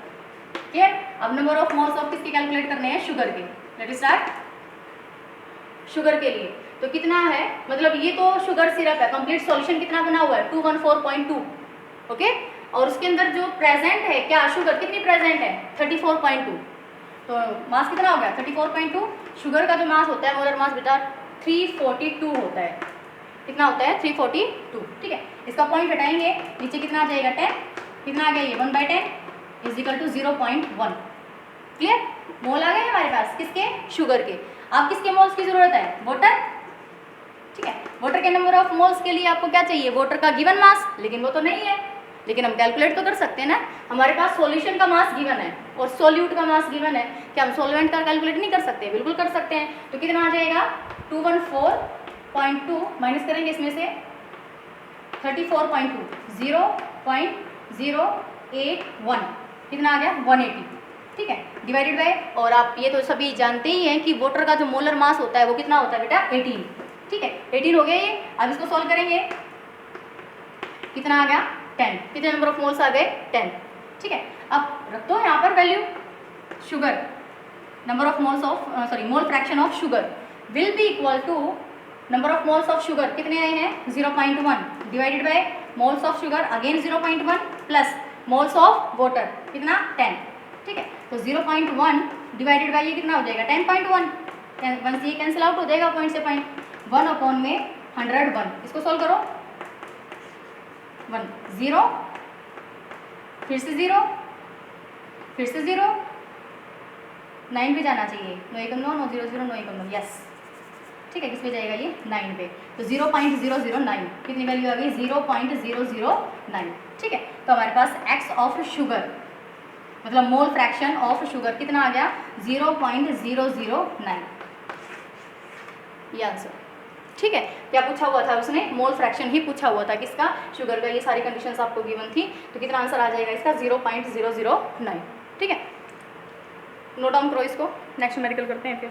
clear. अब नंबर ऑफ मोल्स ऑफ किसके कैलकुलेट करने हैं? शुगर के। Let start. शुगर के लिए तो कितना है, मतलब ये तो शुगर सिरप है, कंप्लीट सॉल्यूशन कितना बना हुआ है? 214.2, ओके। और उसके अंदर जो प्रेजेंट है क्या? शुगर कितनी प्रेजेंट है? 34.2। तो मास कितना हो गया? 34.2। शुगर का जो मास होता है मोलर मास बेटा 342 होता है। कितना होता है? 342, ठीक है। इसका पॉइंट हटाएंगे, नीचे कितना आ जाएगा? 10। कितना आ गया ये? 1/10 इज इक्वल टू 0.1, क्लियर। मोल आ गए हमारे पास, किसके? शुगर के। अब किसके मोल्स की जरूरत है? वाटर, ठीक है। वाटर के नंबर ऑफ मोल्स के लिए आपको क्या चाहिए? वाटर का गिवन मास, लेकिन वो तो नहीं है, लेकिन हम कैलकुलेट तो कर सकते हैं ना। हमारे पास सॉल्यूशन का मास गिवन है और सॉल्यूट का मास गिवन है, क्या हम सॉल्वेंट का कैलकुलेट नहीं कर सकते? बिल्कुल कर सकते हैं। तो कितना आ जाएगा? 214.2 माइनस करेंगे इसमें से 34.2, 0.081, कितना आ गया? 180, ठीक है, डिवाइडेड बाय, और आप ये तो सभी जानते ही हैं कि वाटर का जो मोलर मास होता है वो कितना होता है बेटा? 18, ठीक है। 18 हो गया ये। अब इसको सॉल्व करेंगे, कितना आ गया? 10। कितने नंबर ऑफ मोल्स आ गए? 10, ठीक है। अब रख दो यहाँ पर value. Sugar number of moles of mole fraction of sugar will be equal to number of moles of sugar कितने आए हैं? 0.1 divided by moles of sugar again 0.1 plus moles of water कितना? 10, ठीक है। तो 0.1 डिवाइडेड बाय ये कितना हो जाएगा? 10.1। 1 से ये कैंसिल आउट हो जाएगा, पॉइंट से पॉइंट। 1/101। इसको सॉल्व करो। 1 0, फिर से 0, फिर से 0, 9 पे जाना चाहिए। 9 एकम 9, 9 0 0, 9 एकम 9, यस, ठीक है। किस पे जाएगा ये? 9 पे। तो 0.009 कितनी वैल्यू आ गई? 0.009, ठीक है। तो हमारे पास एक्स ऑफ शुगर मतलब मोल फ्रैक्शन ऑफ शुगर कितना आ गया? 0.009, ये आंसर, ठीक है। क्या पूछा हुआ था उसने? मोल फ्रैक्शन ही पूछा हुआ था किसका? शुगर का। ये सारी कंडीशंस आपको गिवन थी, तो कितना आंसर आ जाएगा इसका? 0.009, ठीक है। नोट डाउन करो इसको, नेक्स्ट न्यूमेरिकल करते हैं फिर।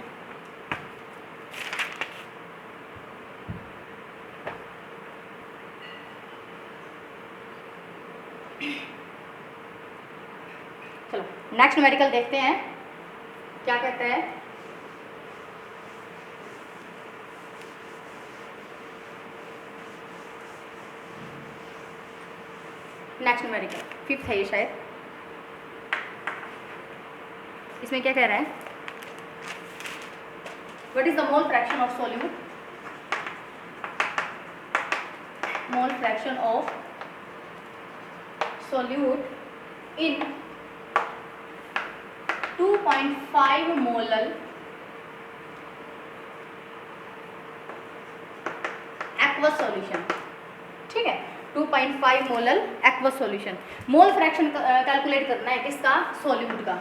चलो नेक्स्ट न्यूमेरिकल देखते हैं क्या कहते हैं। नेक्स्ट न्यूमेरिकल 5th है ये शायद। इसमें क्या कह रहा है? What is the mole fraction of solute? Mole fraction of solute in 2.5 molal aqueous solution, ठीक है। 2.5 मोलल एक्वस सॉल्यूशन। मोल फ्रैक्शन कैलकुलेट करना है किसका? सॉल्यूट का,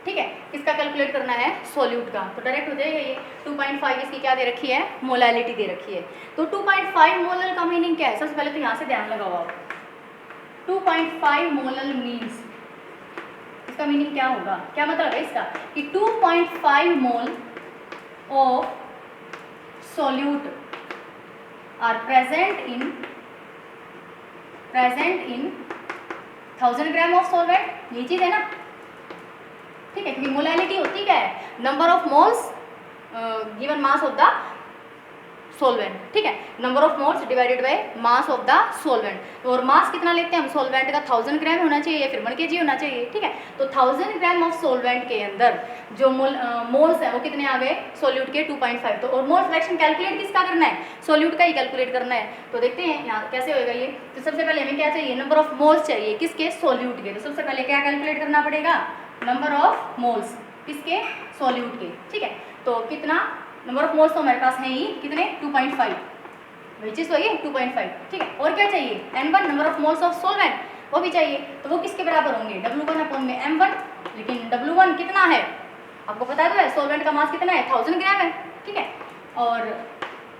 ठीक है। किसका कैलकुलेट करना है? सॉल्यूट का। तो डायरेक्ट हो जाएगा ये 2.5 इसकी क्या दे रखी है? मोलैलिटी दे रखी है। तो 2.5 मोलल का मीनिंग क्या है? सबसे पहले तो यहाँ से ध्यान लगाओ आप। 2.5 मोलल मीन्स इसका मीनिंग क्या होगा, क्या मतलब है इसका कि 2.5 mole of solute are present in 1000 gram of solvent, ये चीज है ना, ठीक है। क्योंकि मोलैलिटी होती क्या है, number of moles given mass of the solvent, ठीक है, number of moles divided by mass of the solvent. और मास कितना लेते हैं हम सोलवेंट का, 1000 ग्राम होना चाहिए या फिर 1 kg होना चाहिए, ठीक है। तो 1000 ग्राम ऑफ सोलवेंट के अंदर जो मोल्स है वो कितने आ गए सोल्यूट के 2.5। तो और मोल फ्रैक्शन कैलकुलेट किसका करना है, सोल्यूट का ही कैलकुलेट करना है। तो देखते हैं यहाँ कैसे होएगा ये। तो सबसे पहले हमें क्या चाहिए, नंबर ऑफ मोल्स चाहिए, किसके, सोल्यूट के। तो सबसे पहले क्या कैलकुलेट करना पड़ेगा, नंबर ऑफ मोल्स किसके, सोल्यूट के, ठीक है। तो कितना नंबर ऑफ मोल्स तो हमारे पास है ही कितने 2.5, वही चीज़ तो ये 2.5, ठीक है। और क्या चाहिए N1 number of moles of solvent, वो भी चाहिए। तो वो किसके बराबर होंगे, W1 अपॉन में M1। लेकिन W1 कितना है आपको पता तो है, सोलवेंट का मास कितना है 1000 ग्राम है, ठीक है। और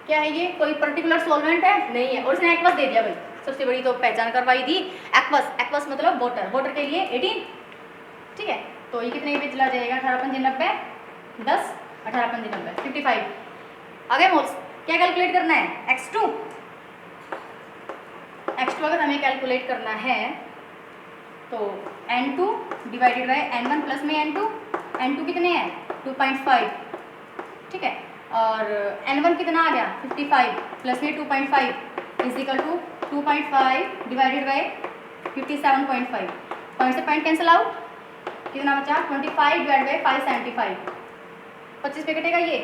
क्या है ये, कोई पर्टिकुलर सोलवेंट है नहीं है, और इसने एक्वस दे दिया भाई, सबसे बड़ी तो पहचान करवाई दी एक्वस। एक्वस मतलब वाटर, वाटर के लिए 18, ठीक है। तो ये कितने पे चला जाएगा, 18 पंजे 90, 10 18 पंजे 90 55। आगे मोल्स क्या कैलकुलेट करना है, x2 अगर हमें कैलकुलेट करना है तो N2 divided by N1 plus में N2 कितने हैं 2.5, ठीक है। और N1 कितना आ गया 55 प्लस में 2.5 is equal to 2.5 divided by 57.5। Point से पॉइंट कैंसिल आउट, कितना बचा 25 डिवाइड बाय 575, 25 पे कटेगा ये,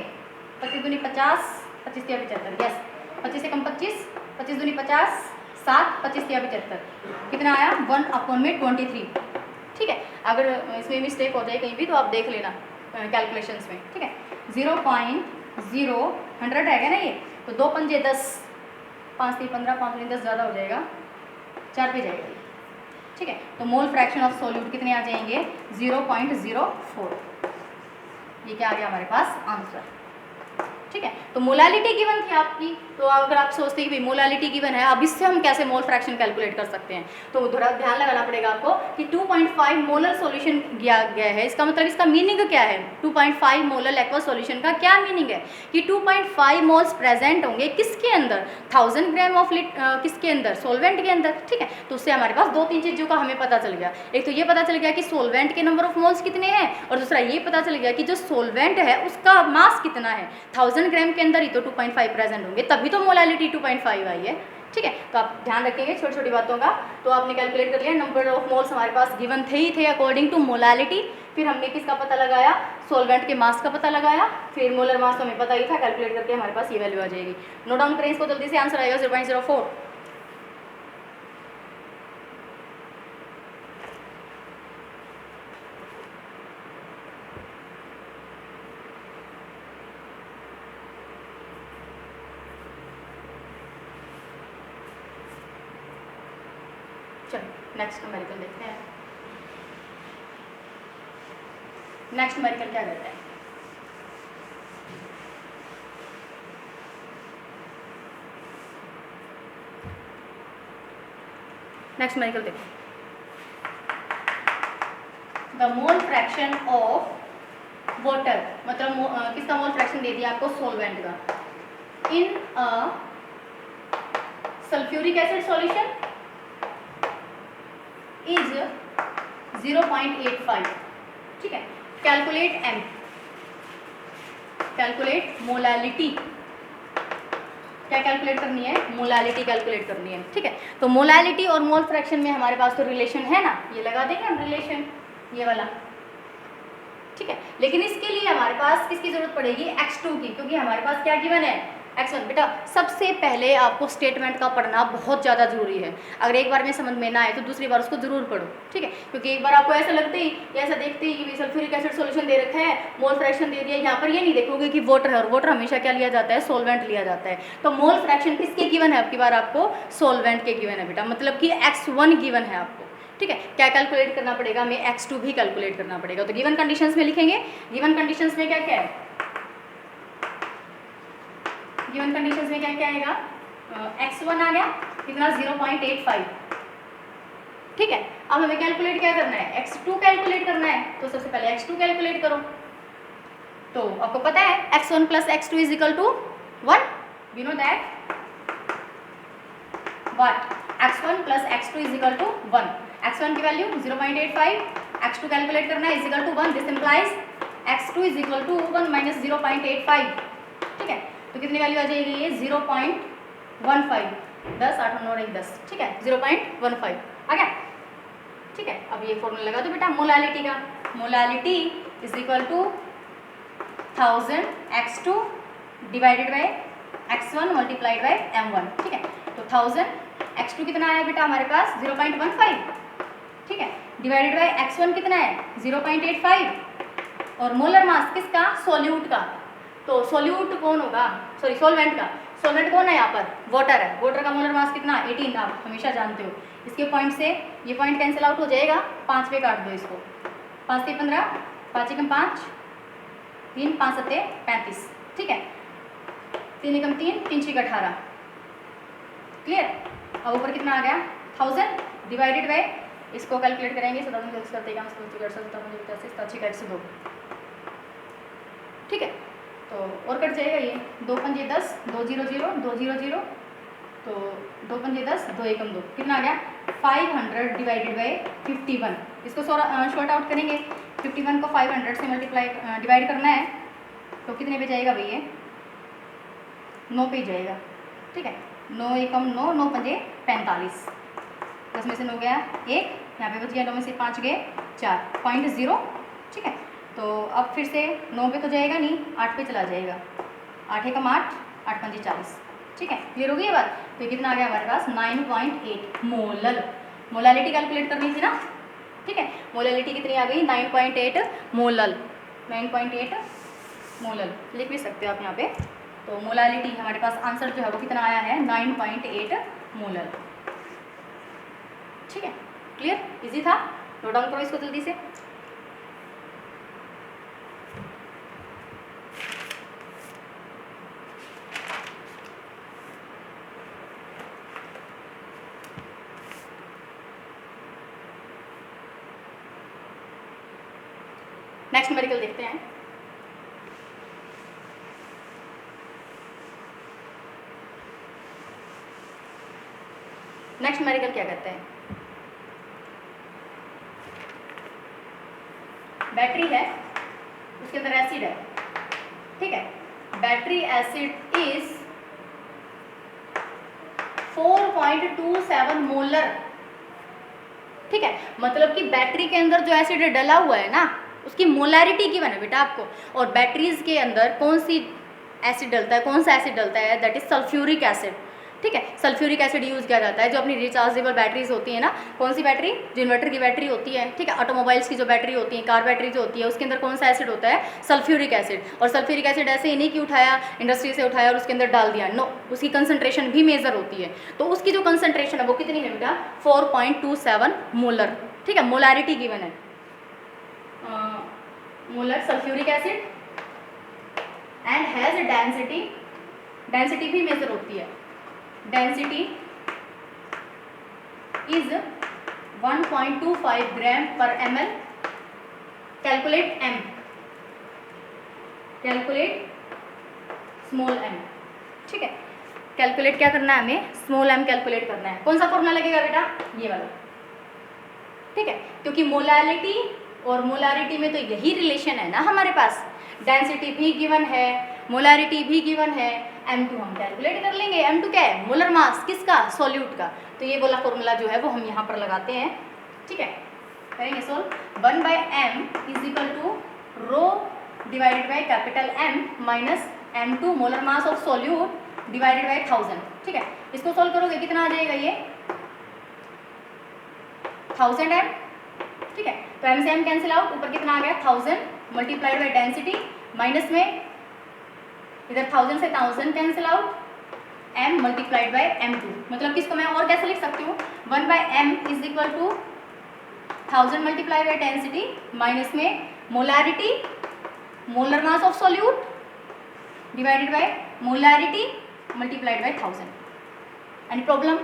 25 दूनी 50, 25 तिया 75, यस 25 से कम 25, 25 दूनी 50, 7 25 तिया 75, कितना आया 1/23, ठीक है। अगर इसमें मिस्टेक हो जाए कहीं भी तो आप देख लेना कैलकुलेशंस में, ठीक है। 0.0100 है ना ये, तो 2 पंजे 10, 5 3 15, 5 3 10 ज़्यादा हो जाएगा, 4 पे जाएगा, ठीक है। तो मोल फ्रैक्शन ऑफ सोल्यूट कितने आ जाएंगे 0.04। ये क्या आ गया हमारे पास आंसर, ठीक है। तो मोलालिटी गिवन थी आपकी, तो अगर आप सोचते हैं कि भाई मोलालिटी गिवन है, अब इससे हम कैसे मोल फ्रैक्शन कैलकुलेट कर सकते हैं, तो थोड़ा ध्यान लगाना पड़ेगा आपको कि 2.5 मोलर सॉल्यूशन दिया गया है, इसका मतलब इसका मीनिंग क्या है, 2.5 मोलर एक्वस सॉल्यूशन का क्या मीनिंग है कि 2.5 मोल्स प्रेजेंट होंगे किसके अंदर 1000 ग्राम ऑफ किसके अंदर सोलवेंट के अंदर, ठीक है। तो उससे हमारे पास 2-3 चीज़ों का हमें पता चल गया, एक तो ये पता चल गया कि सोलवेंट के नंबर ऑफ मोल्स कितने हैं, और दूसरा ये पता चल गया कि जो सोलवेंट है उसका मास कितना है, 1000 ग्राम के अंदर ही तो 2.5 प्रेजेंट होंगे, तभी तो मोलालिटी 2.5 आई है, ठीक है। तो आप ध्यान रखेंगे छोटी छोटी बातों का। तो आपने कैलकुलेट कर लिया, नंबर ऑफ मोल्स हमारे पास गिवन थे ही थे अकॉर्डिंग टू मोलालिटी। फिर हमने किसका पता लगाया, सोलवेंट के मास का पता लगाया, फिर मोलर मास तो हमें पता ही था, कैलकुलेट करके हमारे पास ये वैल्यू आ जाएगी। नोट डाउन करें इसको जल्दी से, आंसर आएगा 0.04। चलो नेक्स्ट न्यूमेरिकल देखते हैं। नेक्स्ट न्यूमेरिकल क्या कहता है, नेक्स्ट न्यूमेरिकल देखो, the mole fraction of water, मतलब किसका मोल फ्रैक्शन दे दिया आपको सोलवेंट का, इन अ सल्फ्यूरिक एसिड सॉल्यूशन इज 0.85, ठीक है। कैलकुलेट एम, कैलकुलेट मोलालिटी, क्या कैलकुलेट करनी है, मोलालिटी कैलकुलेट करनी है, ठीक है। तो मोलालिटी और मोल फ्रैक्शन में हमारे पास तो रिलेशन है ना, ये लगा देंगे हम रिलेशन, ये वाला, ठीक है। लेकिन इसके लिए हमारे पास किसकी जरूरत पड़ेगी, x2 की, क्योंकि हमारे पास क्या गिवन है x1। बेटा सबसे पहले आपको स्टेटमेंट का पढ़ना बहुत ज़्यादा जरूरी है, अगर एक बार में समझ में ना आए तो दूसरी बार उसको जरूर पढ़ो, ठीक है। क्योंकि एक बार आपको ऐसा लगते ही या ऐसा देखते ही कि सल्फ्यूरिक एसिड सॉल्यूशन दे रखा है, मोल फ्रैक्शन दे दिया, यहाँ पर ये नहीं देखोगे कि वाटर है, और वाटर हमेशा क्या लिया जाता है, सोलवेंट लिया जाता है। तो मोल फ्रैक्शन किसके गिवन है, आपकी बार आपको सोलवेंट के गिवन है बेटा, मतलब कि x1 गिवन है आपको, ठीक है। क्या कैलकुलेट करना पड़ेगा, हमें x2 भी कैलकुलेट करना पड़ेगा। तो गिवन कंडीशंस में लिखेंगे, गिवन कंडीशंस में क्या क्या है, गिवन कंडीशंस में क्या क्या आएगा, x1 आ गया कितना 0.85, ठीक है, अब हमें कैलकुलेट क्या करना है, x2 कैलकुलेट करना है। तो सबसे पहले x2 कैलकुलेट करो। तो आपको पता है x1 plus x2 is equal to 1, we know that what, x1 plus x2 is equal to 1। x1 की वैल्यू 0.85, x2 कैलकुलेट करना है is equal to 1, this implies x2 is equal to 1 minus 0.85। ठीक है, तो कितनी वैल्यू आ जाएगी ये 0.15, 10 8 9 1 10, ठीक है 0.15 आ गया। ठीक है, अब ये फॉर्मूला लगा दो बेटा मोलालिटी का, molality is equal to 1000 x2 divided by x1 multiplied by m1। ठीक है, तो 1000 x2 कितना आया बेटा हमारे पास 0.15, ठीक है, डिवाइडेड बाय x1 कितना है 0.85, और मोलर मास किसका, सोल्यूट का। तो सोल्यूट कौन होगा, सॉरी सोलवेंट का, सोलवेंट कौन है यहाँ पर, वाटर है। वाटर का मोलर मास कितना 18, आप हमेशा जानते हो। इसके पॉइंट से ये पॉइंट कैंसिल आउट हो जाएगा, 5 पे काट दो इसको, 5 से 15, 5 एकम 5, 3 5 7 35, ठीक है, 3 एकम 3, 3 6 18, क्लियर। अब ऊपर कितना आ गया 1000 डिवाइडेड बाय, इसको कैलकुलेट करेंगे 7 ठीक है, तो और कट जाएगा ये 2 पंजे 10, 2 0 0 2 0 0, तो 2 पंजे 10, 2 एकम 2, कितना आ गया 500 डिवाइडेड बाय 51। इसको शॉर्ट आउट करेंगे, 51 को 500 से मल्टीप्लाई डिवाइड करना है, तो कितने पे जाएगा भाई ये 9 पे जाएगा। ठीक है, 9 एकम 9, 9 पंजे 45, 10 में से 9 गया 1, यहाँ पे बच गया 9 में से 5 गए 4, 0.0। ठीक है, तो अब फिर से 9 पे तो जाएगा नहीं, 8 पे चला जाएगा, 8 एकम 8, 8 पंजे 40। ठीक है, क्लियर हो गई ये बात। तो कितना आ गया हमारे पास 9.8 मोलर, मोलालिटी कैलकुलेट करनी थी ना। ठीक है, मोलालिटी कितनी आ गई 9.8 मोलल, 9.8 मोलल लिख भी सकते हो आप यहाँ पे। तो मोलालिटी हमारे पास आंसर जो है वो कितना आया है 9.8 मोलल। ठीक है, क्लियर, इजी था, नोट डाउन करो इसको जल्दी से। नेक्स्ट न्यूमेरिकल देखते हैं। नेक्स्ट न्यूमेरिकल क्या कहते हैं, बैटरी है, उसके अंदर एसिड है। ठीक है, बैटरी एसिड इज 4.27 मोलर। ठीक है, मतलब कि बैटरी के अंदर जो एसिड डला हुआ है ना, उसकी मोलैरिटी गिवन है बेटा आपको। और बैटरीज के अंदर कौन सी एसिड डलता है, कौन सा एसिड डलता है, दैट इज सल्फ्यूरिक एसिड। ठीक है, सल्फ्यूरिक एसिड यूज़ किया जाता है जो अपनी रिचार्जेबल बैटरीज होती है ना, कौन सी बैटरी, जो इन्वर्टर की बैटरी होती है। ठीक है, ऑटोमोबाइल्स की जो बैटरी होती है, कार बैटरी जो होती है, उसके अंदर कौन सा एसिड होता है, सल्फ्यूरिक एसिड। और सल्फ्यूरिक एसिड ऐसे ही नहीं कि उठाया इंडस्ट्री से उठाया और उसके अंदर डाल दिया, नो, उसकी कंसनट्रेशन भी मेजर होती है। तो उसकी जो कंसनट्रेशन है वो कितनी है बेटा 4.27 मोलर। ठीक है, मोलैरिटी गिवन है, molar sulphuric acid and has density, density भी मेजर होती है, डेंसिटी इज 1.25 ग्राम पर ml। Calculate m, calculate small m। ठीक है, कैलकुलेट क्या करना है हमें, स्मॉल m कैलकुलेट करना है। कौन सा फॉर्मूला लगेगा बेटा, ये वाला। ठीक है, क्योंकि मोलालिटी और मोलारिटी में तो यही रिलेशन है ना हमारे पास, डेंसिटी भी गिवन है, मोलारिटी भी गिवन है, m2 हम कैलकुलेट कर लेंगे। m2 क्या है, मोलर मास किसका, सॉल्यूट का। तो ये वाला फॉर्मूला जो है वो हम यहाँ पर लगाते हैं। ठीक है, करेंगे solve, 1/m is equal to rho divided by capital M minus m2 molar mass of solute divided by 1000। ठीक है, इसको सोल्व करोगे कितना आ जाएगा ये 1000 m। ठीक है, तो m से m कैंसिल आउट, ऊपर कितना आ गया 1000 मल्टीप्लाइड बाय डेंसिटी, माइनस में इधर 1000 से 1000 cancel out, m multiplied by m2। मतलब किसको मैं और कैसे लिख सकती हूँ, 1/m is equal to 1000 multiplied by density minus में molarity, molar mass of solute divided by molarity multiplied by 1000। Any problem,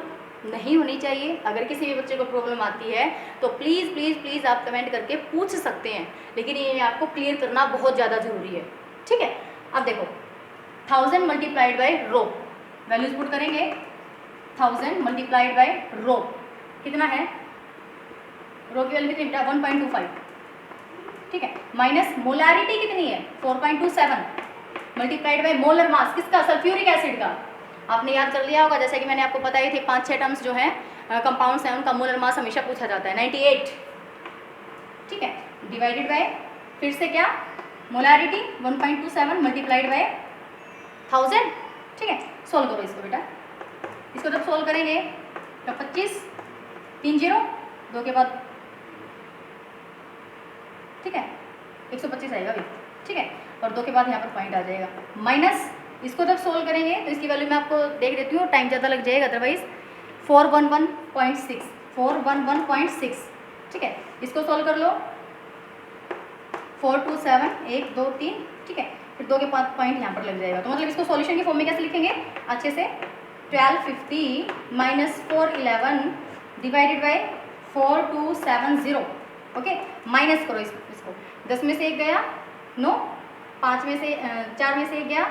नहीं होनी चाहिए। अगर किसी भी बच्चे को प्रॉब्लम आती है तो प्लीज़ प्लीज़ प्लीज़ आप कमेंट करके पूछ सकते हैं, लेकिन ये आपको क्लियर करना बहुत ज़्यादा ज़रूरी है। ठीक है, अब देखो 1000 multiplied by rho, values put करेंगे। 1000 मल्टीप्लाइड बाई रो कितना है, रो की वैल्यू कितनी बेटा 1.25। ठीक है, माइनस मोलारिटी कितनी है 4.27 मल्टीप्लाइड बाई मोलर मास किसका, सल्फ्यूरिक एसिड का। आपने याद कर लिया होगा, जैसे कि मैंने आपको बताए थे 5-6 टर्म्स जो हैं कंपाउंड्स हैं उनका मोलर मास हमेशा पूछा जाता है 98। ठीक है, डिवाइडेड बाय फिर से क्या, मोलारिटी 1.27 मल्टीप्लाइड बाय 1000। ठीक है, सोल्व करो इसको बेटा। इसको जब सोल्व करेंगे तो 25 3 0 2 के बाद, ठीक है 125 आएगा अभी। ठीक है, और 2 के बाद यहाँ पर पॉइंट आ जाएगा माइनस। इसको जब सोल्व करेंगे तो इसकी वैल्यू मैं आपको देख देती हूँ, टाइम ज़्यादा लग जाएगा अदरवाइज। 411.6 411.6। ठीक है, इसको सोल्व कर लो 4 2 7 1 2 3। ठीक है, फिर 2 के बाद पॉइंट यहाँ पर लग जाएगा। तो मतलब इसको सॉल्यूशन की फॉर्म में कैसे लिखेंगे अच्छे से, 1250 minus 411 divided by 4270। Okay, minus करो इसको 10 में से 1 गया 9, 5 में से 4 में से 1 गया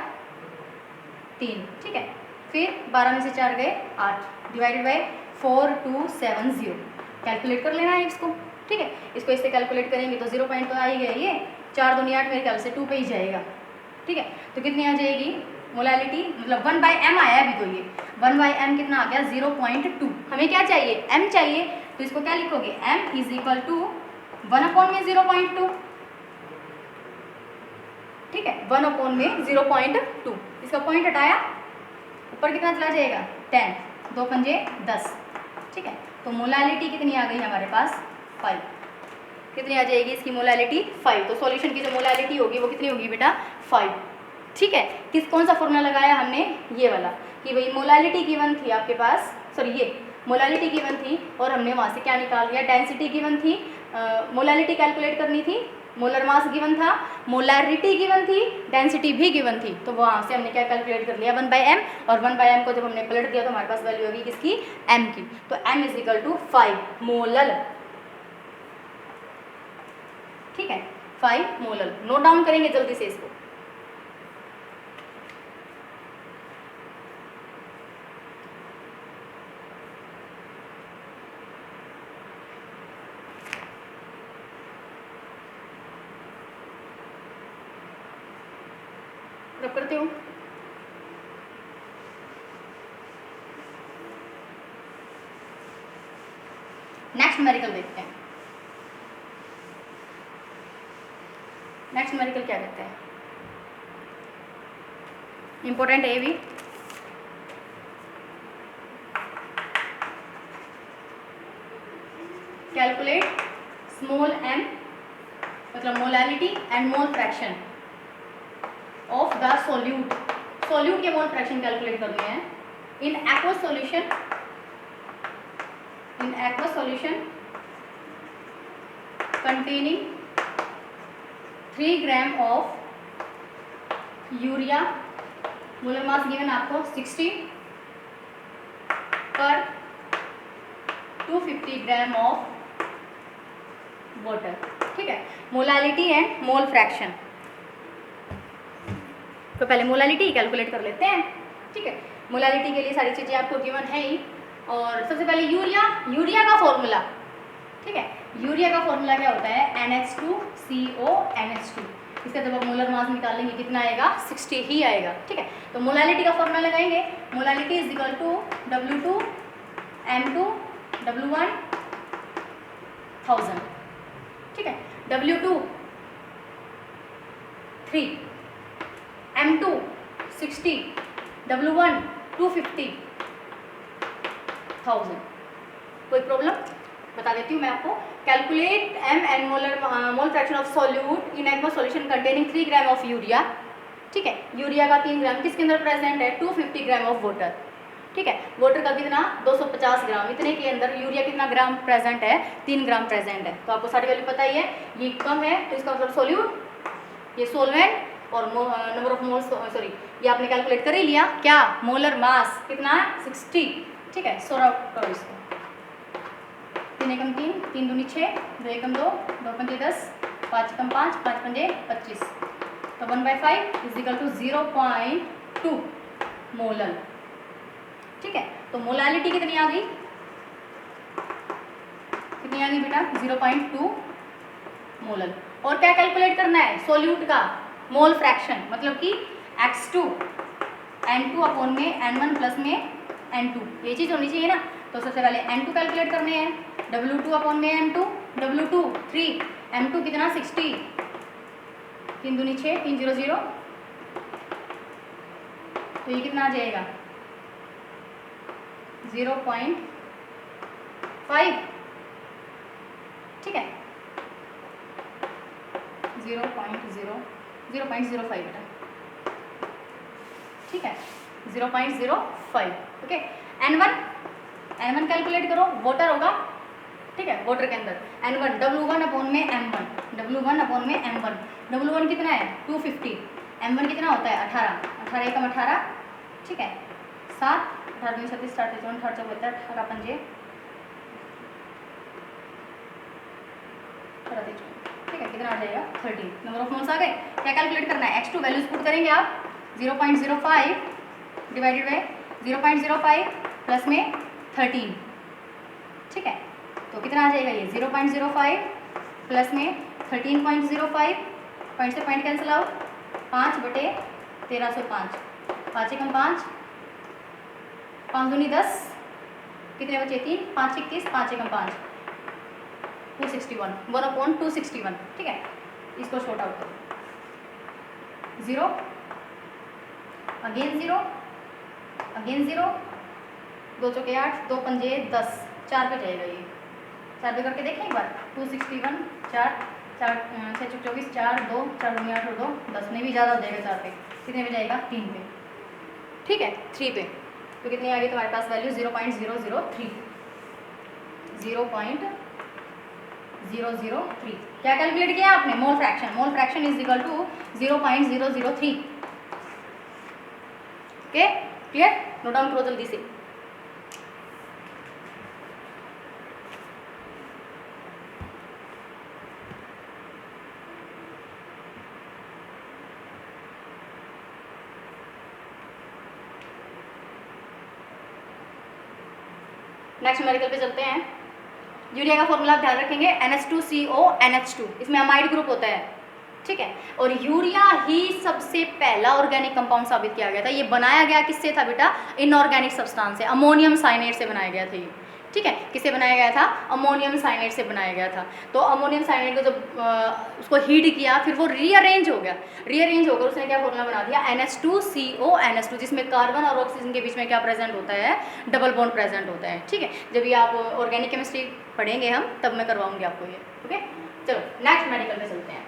3। ठीक है, फिर 12 में से 4 गए 8 डिवाइडेड बाई 4270। कैलकुलेट कर लेना है इसको। ठीक है, इसको इससे कैलकुलेट करेंगे तो 0 पॉइंट तो आ ही गया, ये 4 दूनी 8 मेरे ख्याल से 2 पे ही जाएगा। ठीक है, तो कितनी आ जाएगी मोलालिटी, मतलब 1/m आया है अभी तो, ये 1/m कितना आ गया 0.2। हमें क्या चाहिए, m चाहिए, तो इसको क्या लिखोगे m इज इक्वल टू 1/0.2। ठीक है, 1/0.2। इसका पॉइंट हटाया, ऊपर कितना चला जाएगा 10, 2 पंजे 10। ठीक है, तो मोलालिटी कितनी आ गई हमारे पास 5। कितनी आ जाएगी इसकी मोलालिटी 5। तो सॉल्यूशन की जो मोलालिटी होगी वो कितनी होगी बेटा 5। ठीक है, कौन सा फॉर्मूला लगाया हमने, ये वाला, कि भाई मोलालिटी गिवन थी आपके पास, सॉरी ये मोलालिटी गिवन थी और हमने वहाँ से क्या निकाल लिया, डेंसिटी गिवन थी, मोलालिटी कैलकुलेट करनी थी, मोलर मास गिवन था, मोलारिटी गिवन थी, डेंसिटी भी गिवन थी। तो वहाँ से हमने क्या कैलकुलेट कर लिया 1/m, और 1/m को जब हमने पलट दिया तो हमारे पास वैल्यू होगी किसकी, m की। तो m is equal to 5 molar. ठीक है, 5 मोलर। नोट डाउन करेंगे जल्दी से इसको। रब करते हो, नेक्स्ट न्यूमेरिकल देखते हैं। नेक्स्ट न्यूमेरिकल क्या कहते हैं, इंपॉर्टेंट है ये भी। कैलकुलेट स्मॉल m मतलब molality and mole fraction of the solute. Solute के मोल फ्रैक्शन कैलकुलेट करने हैं in aqueous solution. In aqueous solution containing 3 gram of urea, molar mass given आपको 60 पर 250 ग्राम ऑफ वाटर। ठीक है, मोलालिटी एंड मोल फ्रैक्शन। तो पहले मोलालिटी कैलकुलेट कर लेते हैं। ठीक है, मोलालिटी के लिए सारी चीज़ें आपको गिवन है ही। और सबसे पहले यूरिया का फॉर्मूला। ठीक है, यूरिया का फॉर्मूला क्या होता है, NH2CONH2। इसका जब आप मोलर मास निकालेंगे कितना आएगा 60 ही आएगा। ठीक है, तो मोलालिटी का फॉर्मूला लगाएंगे, molality is equal to W2 M2 W1 1000। ठीक है, W2 3, M2 60, W1 250 1000। कोई प्रॉब्लम, बता देती हूँ मैं आपको। Calculate m and mole fraction of solute in aqueous solution containing 3 gram of urea. ठीक है, यूरिया का 3 ग्राम किसके अंदर प्रेजेंट है, 250 ग्राम ऑफ वाटर। ठीक है, वाटर का कितना 250 ग्राम, इतने के अंदर यूरिया कितना ग्राम प्रेजेंट है, 3 ग्राम प्रेजेंट है। तो आपको सारी वैल्यू पता ही है, ये कम है तो इसका मतलब सोल्यूट, ये सोलवेंट, और नंबर ऑफ मोल्स, सॉरी ये आपने कैलकुलेट कर ही लिया। क्या, मोलर मास कितना है 60। ठीक है, सोल्व आउट करो इसको। 3 एकम 3, 3 दूनी 6, 2 एकम 2, 2 पंजे 10, 5 एकम 5, 5 पंजे 25। तो 1/5 इज इक्वल टू 0.2 मोलर। ठीक है, तो मोलालिटी कितनी आ गई, कितनी आ गई बेटा, 0.2 मोलर। और क्या कैलकुलेट करना है, सोल्यूट का मोल फ्रैक्शन, मतलब कि x2 n2 अपॉन में n1 प्लस में n2, ये चीज़ होनी चाहिए ना। तो सबसे पहले n2 कैलकुलेट करने हैं, W2 अपॉन में m2, W2 3, m2 कितना 60, 3 दूनी 6, 3 0 0, तो ये कितना आ जाएगा 0.5। ठीक है, 0.05 बेटा। ठीक है, 0.05। ओके, n1 कैलकुलेट करो, वोटर होगा। ठीक है, वोटर के अंदर n1 W1 अपॉन में m1, W1 अपॉन में m1, W1 कितना है 250, m1 कितना होता है 18, 18 एकम 18। ठीक है, 7, 18 36, 60 54, 18 18 पंजे 18। ठीक है, कितना आ जाएगा 13। नंबर ऑफ मोल्स आ गए। क्या कैलकुलेट करना है, x2 वैल्यूज पुट करेंगे आप, 0.05 डिवाइडेड बाय 0.05 प्लस में 13। ठीक है, तो कितना आ जाएगा ये 0.05 प्लस में 13.05, पॉइंट से पॉइंट कैंसिल आउट, 5/1305, 5 एकम 5, 5 दूनी 10, कितने बचे 3, 5 21, 5 एकम 5, 261, 1/261। ठीक है, इसको शॉर्ट आउट करो, 0 अगेन 0 अगेन 0, 2 चौके 8, 2 पंजे 10, 4 पे जाएगा ये, 4 पे करके देखें एक बार, 261, 4 4 6 24, 4 2 4 दूनी 8 और 2 10, नहीं भी ज़्यादा हो जाएगा 4 पे, कितने पे जाएगा 3 पे। ठीक है, 3 पे, तो कितनी आ गई तुम्हारे पास वैल्यू 0.003, 0.003। क्या कैलकुलेट किया आपने, mole fraction, mole fraction is equal to 0.003। Okay, clear, note down करो जल्दी से। नेक्स्ट न्यूमेरिकल पे चलते हैं। यूरिया का फॉर्मूला ध्यान रखेंगे, NH2CO NH2, इसमें अमाइड ग्रुप होता है। ठीक है, और यूरिया ही सबसे पहला ऑर्गेनिक कंपाउंड साबित किया गया था। ये बनाया गया किससे था बेटा, इनऑर्गेनिक सब्सटेंस से, अमोनियम साइनेट से बनाया गया था ये। ठीक है, किससे बनाया गया था, अमोनियम साइनेट से बनाया गया था। तो अमोनियम साइनेट को जब उसको हीट किया, फिर वो रीअरेंज हो गया, रीअरेंज होकर उसने क्या फॉर्मूला बना दिया, NH2CO NH2, जिसमें कार्बन और ऑक्सीजन के बीच में क्या प्रेजेंट होता है, डबल बॉन्ड प्रेजेंट होता है। ठीक है, जब ये आप ऑर्गेनिक केमिस्ट्री पढ़ेंगे हम, तब मैं करवाऊंगी आपको ये। ओके, चलो नेक्स्ट मेडिकल में चलते हैं।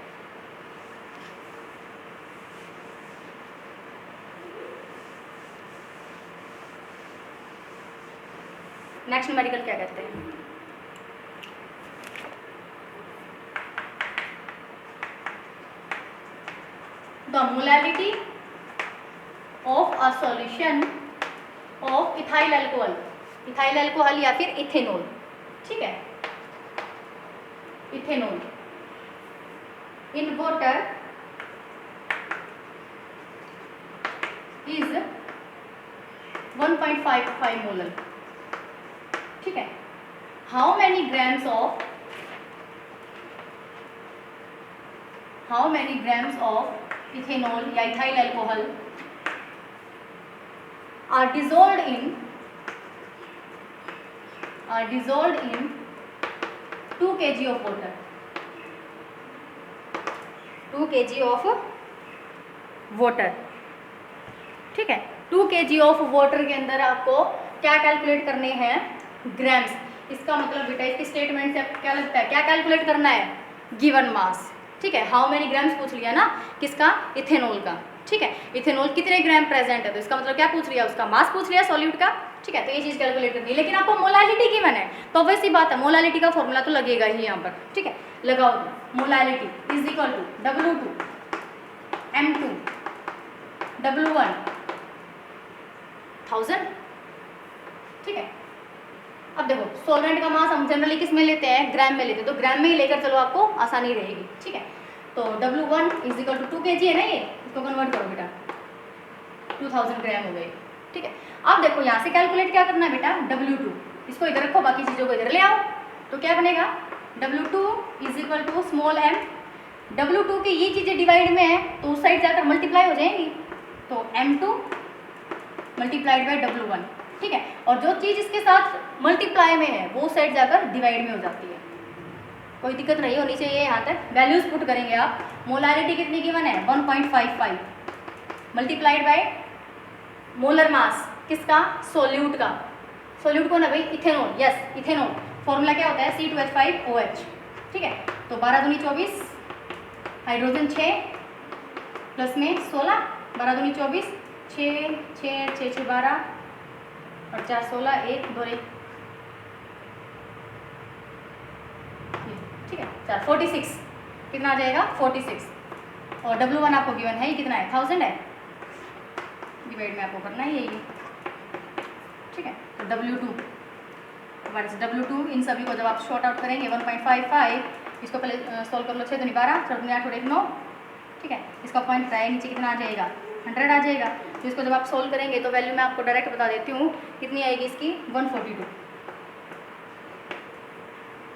नेक्स्ट मेडिकल क्या कहते हैं, the molality of a solution of ethyl alcohol, ethyl alcohol या फिर इथेनॉल। ठीक है, ethanol in water is 1.55 molar. ठीक है, how many grams of ethanol या ethyl alcohol are dissolved in 2 kg of water, 2 kg of water। ठीक है, 2 kg of water के अंदर आपको क्या कैलकुलेट करने हैं, ग्राम्स। इसका मतलब बेटा इसकी स्टेटमेंट से क्या लगता है, क्या कैलकुलेट करना है, गिवन मास। ठीक है, हाउ मेनी ग्राम्स पूछ लिया ना, किसका, इथेनॉल का। ठीक है, इथेनॉल कितने ग्राम प्रेजेंट है, तो इसका मतलब क्या पूछ लिया, उसका मास पूछ लिया सॉल्यूट का। ठीक है, तो ये चीज़ कैलकुलेट करनी है, लेकिन आपको मोलालिटी गिवन है, तो वैसी बात है, मोलालिटी का फॉर्मूला तो लगेगा ही यहाँ पर। ठीक है, लगाओ, molality is equal to W2 M2 W1 1000। ठीक है, अब देखो सॉल्वेंट का मास हम जनरली किस में लेते हैं, ग्राम में लेते हैं, तो ग्राम में ही लेकर चलो, आपको आसानी रहेगी। ठीक है, तो W1 is equal to 2 kg है ना, ये इसको कन्वर्ट करो बेटा, 2000 ग्राम हो गए। ठीक है, अब देखो यहाँ से कैलकुलेट क्या करना है बेटा, W2, इसको इधर रखो, बाकी चीज़ों को इधर ले आओ, तो क्या बनेगा W2 is equal to small m, W2 की ये चीज़ें डिवाइड में है तो उस साइड जाकर मल्टीप्लाई हो जाएंगी, तो M2 मल्टीप्लाइड बाई W1। ठीक है, और जो चीज़ इसके साथ मल्टीप्लाई में है वो उस साइड जाकर डिवाइड में हो जाती है, कोई दिक्कत नहीं होनी चाहिए यहाँ तक। वैल्यूज पुट करेंगे आप, मोलारिटी कितनी गिवन है 1.55 मल्टीप्लाइड बाय मोलर मास किसका, सोल्यूट का, सोल्यूट को ना भाई इथेनॉल, यस इथेनॉल, फॉर्मूला क्या होता है C2H5OH। ठीक है, तो 12 दूनी 24, हाइड्रोजन 6 प्लस में 16, 12 दूनी 24, 6 6 6 6 12 और 4 16, 1 2 1, ठीक है 4 46, कितना आ जाएगा 46, और W1 आपको गिवन है, ये कितना है 1000 है, डिवाइड में आपको करना ही है ये। ठीक है, तो W2 W2 इन सभी को जब आप शॉर्ट आउट करेंगे 1.55, इसको पहले सॉल्व कर लो, 6 दूनी 12, 4 दूनी 8 और 1 9। ठीक है, इसका पॉइंट बताया नीचे कितना आ जाएगा 100 आ जाएगा, तो इसको जब आप सोल्व करेंगे तो वैल्यू मैं आपको डायरेक्ट बता देती हूँ कितनी आएगी इसकी, 142,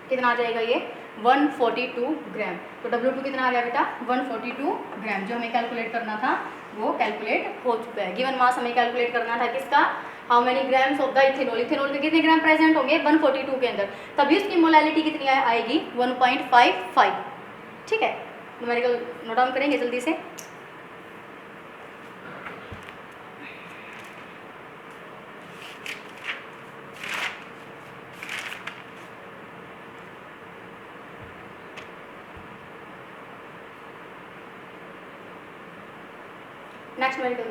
कितना आ जाएगा ये 142 ग्राम। तो W2 कितना आ गया बेटा 142 ग्राम, जो हमें कैलकुलेट करना था वो कैलकुलेट हो चुका है। गिवन मास हमें कैलकुलेट करना था किसका, how many grams of the ethanol, ethanol के कितने ग्राम प्रेजेंट होंगे 142 के अंदर, तभी उसकी मोलालिटी कितनी आएगी 1.55। ठीक है, न्यूमेरिकल नोट डाउन करेंगे जल्दी से। नेक्स्ट न्यूमेरिकल,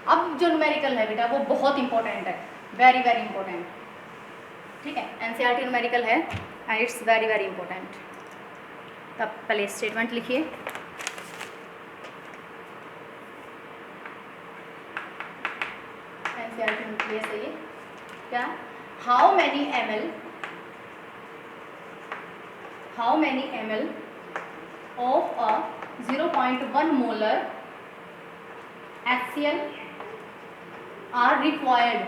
अब जो न्यूमेरिकल है बेटा वो बहुत इंपॉर्टेंट है, वेरी वेरी इंपॉर्टेंट। ठीक है, एनसीईआरटी न्यूमेरिकल है and it's very very important. तब पहले स्टेटमेंट लिखिए, एनसीईआरटी में सही है क्या, how many ml of a 0.1 molar HCl are required।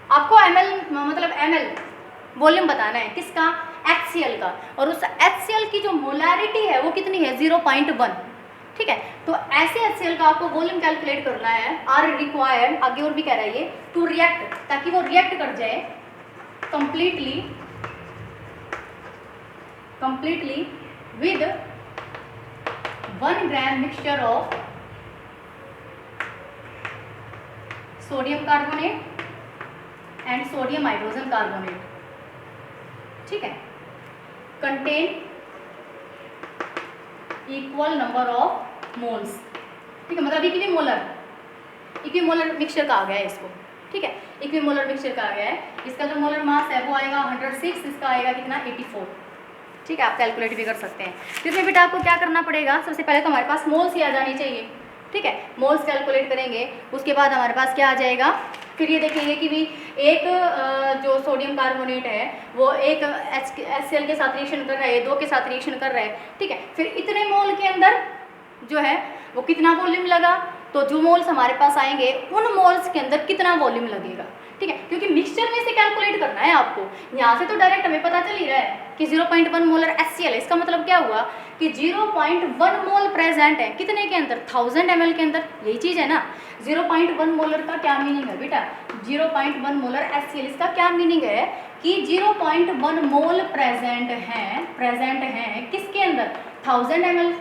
आपको ml मतलब ml वॉल्यूम बताना है किसका, HCl का, और उस HCl की जो मोलारिटी है वो कितनी है 0.1। ठीक है, तो ऐसे HCl का आपको वॉल्यूम कैलकुलेट करना है, आर रिक्वायर्ड, आगे और भी कह रहा है ये, टू रिएक्ट, ताकि वो रिएक्ट कर जाए completely with 1 gram mixture of sodium carbonate and sodium hydrogen carbonate। ठीक है, contain equal number of moles। ठीक है, मतलब इक्विमोलर मिक्सचर का आ गया है इसको। ठीक है, इक्विमोलर मिक्सचर का आ गया है, इसका जो मोलर मास है वो आएगा 106, इसका आएगा कितना 84। ठीक है, आप कैलकुलेट भी कर सकते हैं। तो इसमें बेटा आपको क्या करना पड़ेगा, सबसे पहले तो हमारे पास मोल्स ही आ जानी चाहिए। ठीक है, मोल्स कैलकुलेट करेंगे, उसके बाद हमारे पास क्या आ जाएगा, फिर ये देखेंगे कि भी एक जो सोडियम कार्बोनेट है वो एक HCl के साथ रिएक्शन कर रहा है, 2 के साथ रिएक्शन कर रहा है। ठीक है, फिर इतने मोल के अंदर जो है वो कितना वॉल्यूम लगा, तो जो मोल्स हमारे पास आएंगे उन मोल्स के अंदर कितना वॉल्यूम लगेगा। ठीक है, क्योंकि मिक्सचर में से कैलकुलेट करना है आपको, यहाँ से तो डायरेक्ट हमें पता चल ही रहा है कि 0.1 मोलर HCl है। इसका मतलब क्या हुआ कि 0.1 मोल प्रेजेंट है कितने के अंदर 1000 ml के अंदर, यही चीज़ है ना। 0.1 मोलर का क्या मीनिंग है बेटा, 0.1 मोलर HCl, इसका क्या मीनिंग है कि 0.1 मोल प्रेजेंट हैं किसके अंदर 1000 ml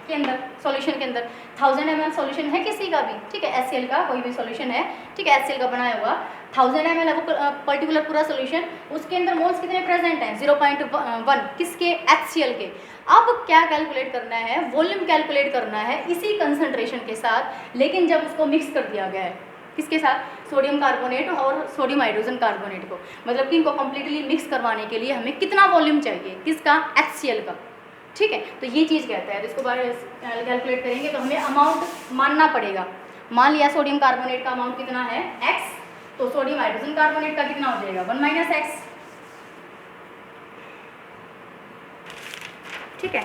के अंदर, सॉल्यूशन के अंदर। 1000 ml सॉल्यूशन है किसी का भी, ठीक है, HCl का कोई भी सॉल्यूशन है, ठीक है, HCl का बनाया हुआ 1000 ml है वो पर्टिकुलर पूरा सॉल्यूशन, उसके अंदर मोल्स कितने प्रेजेंट हैं 0.1 किसके HCl के। अब क्या कैलकुलेट करना है, वॉल्यूम कैलकुलेट करना है इसी कंसंट्रेशन के साथ, लेकिन जब उसको मिक्स कर दिया गया है किसके साथ, सोडियम कार्बोनेट और सोडियम हाइड्रोजन कार्बोनेट को, मतलब कि इनको कम्प्लीटली मिक्स करवाने के लिए हमें कितना वॉल्यूम चाहिए, किसका HCl का। ठीक है, तो ये चीज़ कहता है। तो इसको बारे कैलकुलेट करेंगे तो हमें अमाउंट मानना पड़ेगा। मान लिया सोडियम कार्बोनेट का अमाउंट कितना है x, तो सोडियम हाइड्रोजन कार्बोनेट का कितना हो जाएगा 1 माइनस एक्स। ठीक है,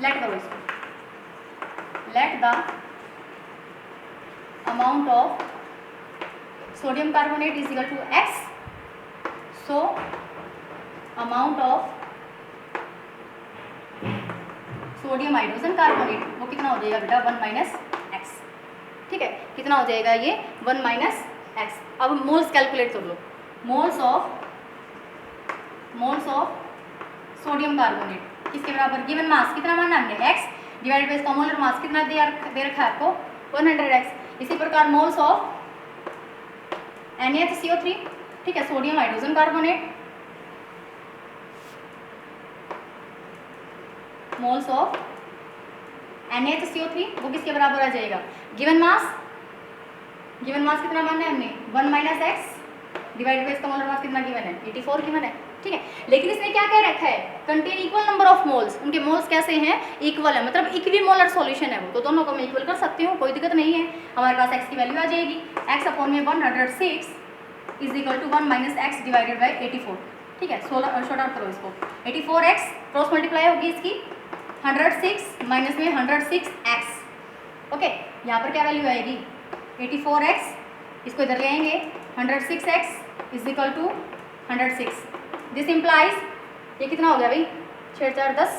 लेट करो इसको, let the amount of sodium carbonate is equal to x, so amount of sodium hydrogen carbonate वो कितना हो जाएगा बेटा 1 माइनस एक्स। ठीक है, कितना हो जाएगा ये 1 माइनस एक्स। अब मोल्स कैलकुलेट कर लो, मोल्स ऑफ सोडियम कार्बोनेट किसके बराबर, गिवन मास कितना माना हमने x डिवाइडेड बाय इसका मोलर मास कितना दे रखा है आपको 100x। इसी प्रकार मोल्स ऑफ NaHCO3, ठीक है, sodium hydrogen carbonate, moles of NaHCO3 वो किसके बराबर आ जाएगा, गिवन मास कितना मानना है हमने 1 माइनस एक्स डिवाइडेड बाय इसका मोलर मास कितना गिवन है 84 गिवन है। ठीक है, लेकिन इसने क्या कह रखा है, contain equal number of moles, उनके मोल्स कैसे हैं इक्वल है, मतलब इक्विमोलर सॉल्यूशन है वो, तो दोनों को मैं इक्वल कर सकती हूँ, कोई दिक्कत नहीं है। हमारे पास x की वैल्यू आ जाएगी, x अपॉन में 106 is equal to 1 minus x divided by 84। ठीक है, 16 शॉर्ट आउट करो इसको, 84x क्रॉस मल्टीप्लाई होगी इसकी 106 माइनस में 106x। ओके, यहाँ पर क्या वैल्यू आएगी 84x, इसको इधर ले आएंगे 106x is equal to 106। This implies ये कितना हो गया भाई 6 4 10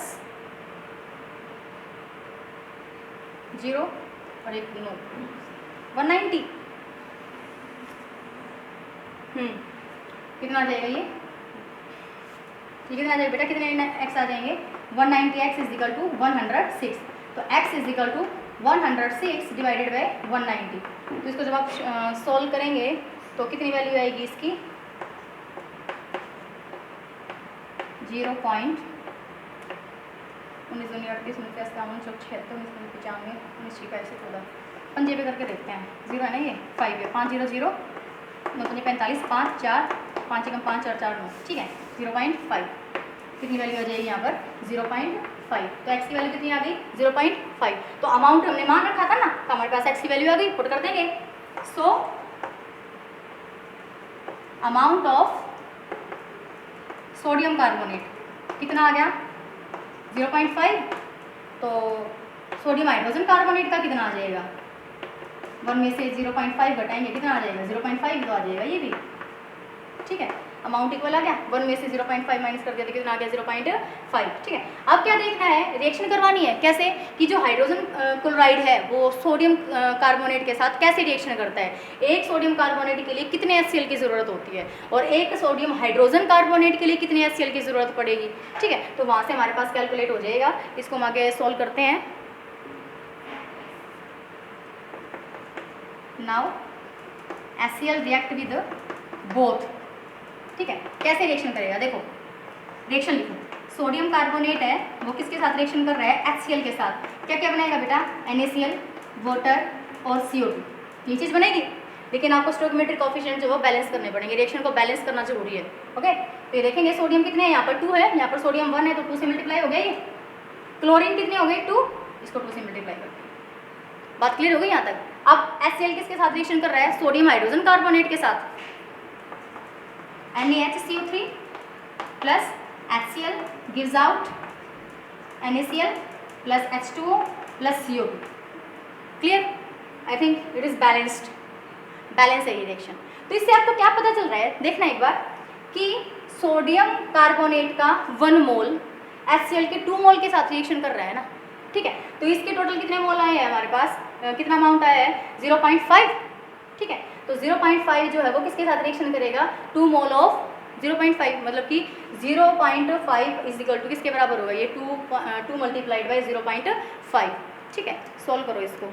0 और एक 9 190। कितना आ जाएगा ये कितना आ जाएगा बेटा, कितने x आ जाएंगे 190x इज इक्वल टू 106। तो x is equal to 106 divided by 190। तो इसको जब आप सॉल्व करेंगे तो कितनी वैल्यू आएगी इसकी 0.19 19 पंजे पे करके देखते हैं, 0 है ना ये 5 है, 5 0 0 9 45 5 4 5 कम 5 4 4 9। ठीक है, 0.5 कितनी वैल्यू आ जाएगी यहाँ पर 0.5। तो x की वैल्यू कितनी आ गई 0.5। तो अमाउंट हमने मान रखा था ना, तो हमारे पास x की वैल्यू आ गई, पुट कर देंगे। सो अमाउंट ऑफ सोडियम कार्बोनेट कितना आ गया 0.5। तो सोडियम हाइड्रोजन कार्बोनेट का कितना आ जाएगा 1 में से 0.5 घटाएंगे कितना आ जाएगा 0.5 तो आ जाएगा ये भी। ठीक है, अमाउंट इक्वल आ गया, 1 में से 0.5 माइनस कर दिया तो कितना आ गया 0.5। ठीक है, अब क्या देखना है, रिएक्शन करवानी है कैसे, कि जो हाइड्रोजन क्लोराइड है वो सोडियम कार्बोनेट के साथ कैसे रिएक्शन करता है। एक सोडियम कार्बोनेट के लिए कितने HCl की ज़रूरत होती है और एक सोडियम हाइड्रोजन कार्बोनेट के लिए कितने HCl की ज़रूरत पड़ेगी। ठीक है, तो वहाँ से हमारे पास कैलकुलेट हो जाएगा। इसको हम आगे सॉल्व करते हैं। Now HCl react with both. ठीक है, कैसे रिएक्शन करेगा, देखो रिएक्शन लिखो, सोडियम कार्बोनेट है वो किसके साथ रिएक्शन कर रहा है HCl के साथ। क्या क्या बनाएगा बेटा NaCl, वाटर और CO2 ये चीज़ बनेगी। लेकिन आपको स्टोइकोमेट्रिक कोएफिशिएंट जो वो बैलेंस करने पड़ेंगे, रिएक्शन को बैलेंस करना जरूरी है। ओके, तो ये देखेंगे सोडियम कितने हैं, यहाँ पर 2 है, यहाँ पर सोडियम 1 है तो 2 से मल्टीप्लाई हो गया ये। क्लोरीन कितने हो गए 2, इसको 2 से मल्टीप्लाई करते हैं। बात क्लियर हो गई यहाँ तक। अब HCl किसके साथ रिएक्शन कर रहा है, सोडियम हाइड्रोजन कार्बोनेट के साथ। NaHCO3 plus HCl gives out NaCl plus H2O plus CO2। Clear, I think it is balanced, balance है ये रिएक्शन। तो इससे आपको क्या पता चल रहा है, देखना एक बार कि सोडियम कार्बोनेट का 1 मोल HCl के 2 मोल के साथ रिएक्शन कर रहा है ना। ठीक है, तो इसके टोटल कितने मोल आए हैं हमारे पास, कितना अमाउंट आया है 0.5। ठीक है, तो 0.5 जो है वो किसके साथ रिएक्शन करेगा 2 मोल ऑफ 0.5, मतलब कि 0.5 इज इक्वल टू किसके बराबर होगा ये 2 मल्टीप्लाइड बाई 0.5। ठीक है, सॉल्व करो इसको।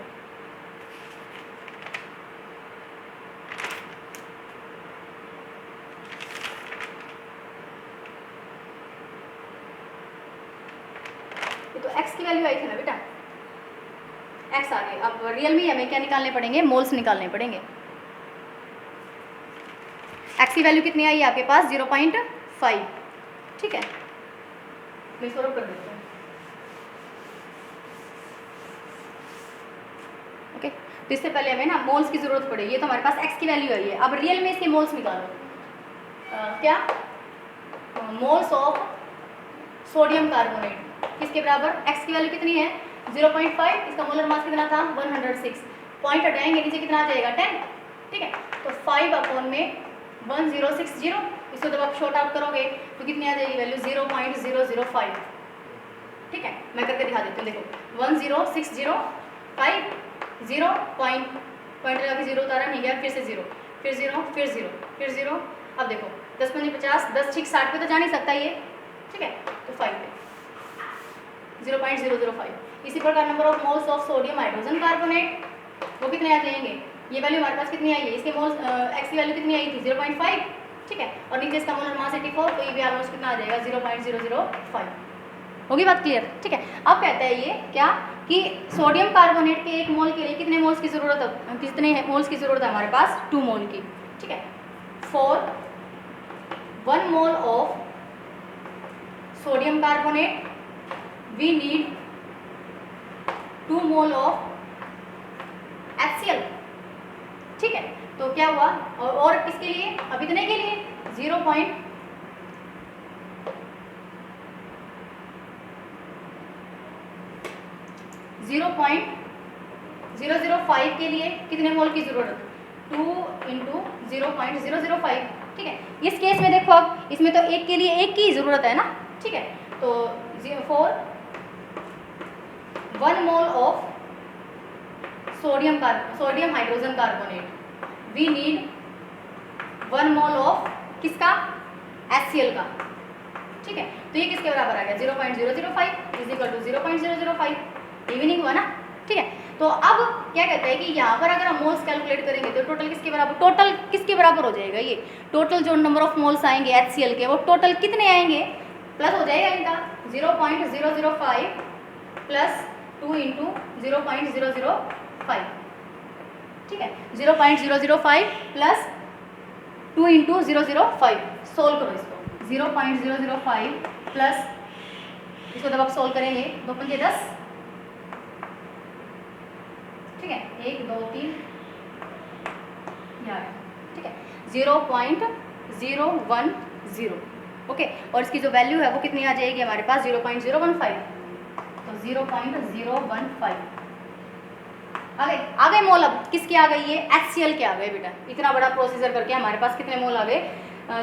ये तो x की वैल्यू आई थी ना बेटा, x आ गई। अब रियल में हमें क्या निकालने पड़ेंगे, मोल्स निकालने पड़ेंगे। x की वैल्यू कितनी आई आपके पास 0.5। ठीक है, मैं इसको रब कर देती हूँ। ओके, तो इससे पहले हमें ना मोल्स की जरूरत पड़ेगी। ये तो हमारे पास x की वैल्यू है ये। अब रियल में इसके मोल्स निकालो। क्या मोल्स ऑफ सोडियम कार्बोनेट किसके बराबर, x की वैल्यू कितनी है 0.5, इसका मोलर मास कितना था 106, पॉइंट हटाएंगे नीचे कितना आ जाएगा 10, ठीक है। तो 5/1060, इसको जब आप शॉर्ट आउट करोगे तो कितनी आ जाएगी वैल्यू 0.005, ठीक है। मैं करके दिखा देती हूँ, देखो 10605 0 पॉइंट लगा के 0 उतारा नहीं गया, फिर से 0, फिर 0, फिर 0, फिर 0। अब देखो 10 × 50, 10 6 60 पे तो जा नहीं सकता ये, ठीक है, तो 5 पे 0.005। इसी प्रकार number of moles of sodium hydrogen carbonate वो कितने आ जाएंगे, ये वैल्यू हमारे पास कितनी आई है, इसके मोल्स x की वैल्यू कितनी आई थी 0.5, ठीक है, और नीचे इसका मोलर मास 84, तो ये भी ऑलमोस्ट कितना आ जाएगा 0.005। होगी बात क्लियर, ठीक है। अब कहता है ये क्या कि सोडियम कार्बोनेट के 1 मोल के लिए कितने मोल्स की जरूरत है, कितने मोल्स की जरूरत है हमारे पास 2 मोल की, ठीक है। For 1 mole of sodium carbonate we need 2 mole of HCl, ठीक है। तो क्या हुआ, और किसके लिए, अब इतने के लिए 0.005 के लिए कितने मोल की जरूरत, 2 × 0.005, ठीक है। इस केस में देखो अब इसमें तो एक के लिए 1 की जरूरत है ना, ठीक है। तो for 1 mole of sodium hydrogen carbonate we need 1 mole of किसका, HCl का, ठीक है। तो ये किसके बराबर आ गया 0.005 इज इक्वल टू 0.005, इवनिंग हुआ ना, ठीक है। तो अब क्या कहता है कि यहाँ पर अगर हम मोल्स कैलकुलेट करेंगे तो टोटल किसके बराबर हो जाएगा, ये टोटल जो नंबर ऑफ मोल्स आएंगे HCl के वो टोटल कितने आएंगे, प्लस हो जाएगा इनका 0.005 प्लस 2 × 0.005, ठीक है। 0.005 प्लस 2 × 005, सोल्व करो इसको, 0.005 प्लस इसको जब आप सोल्व करेंगे 2 × 10, ठीक है, 1 2 3 यार, ठीक है, 0.010, ओके। और इसकी जो वैल्यू है वो कितनी आ जाएगी हमारे पास 0.015, तो 0.015 आ गए मोल। अब किसके आ गई, ये HCl के आ गए बेटा, इतना बड़ा प्रोसीजर करके हमारे पास कितने मोल आ गए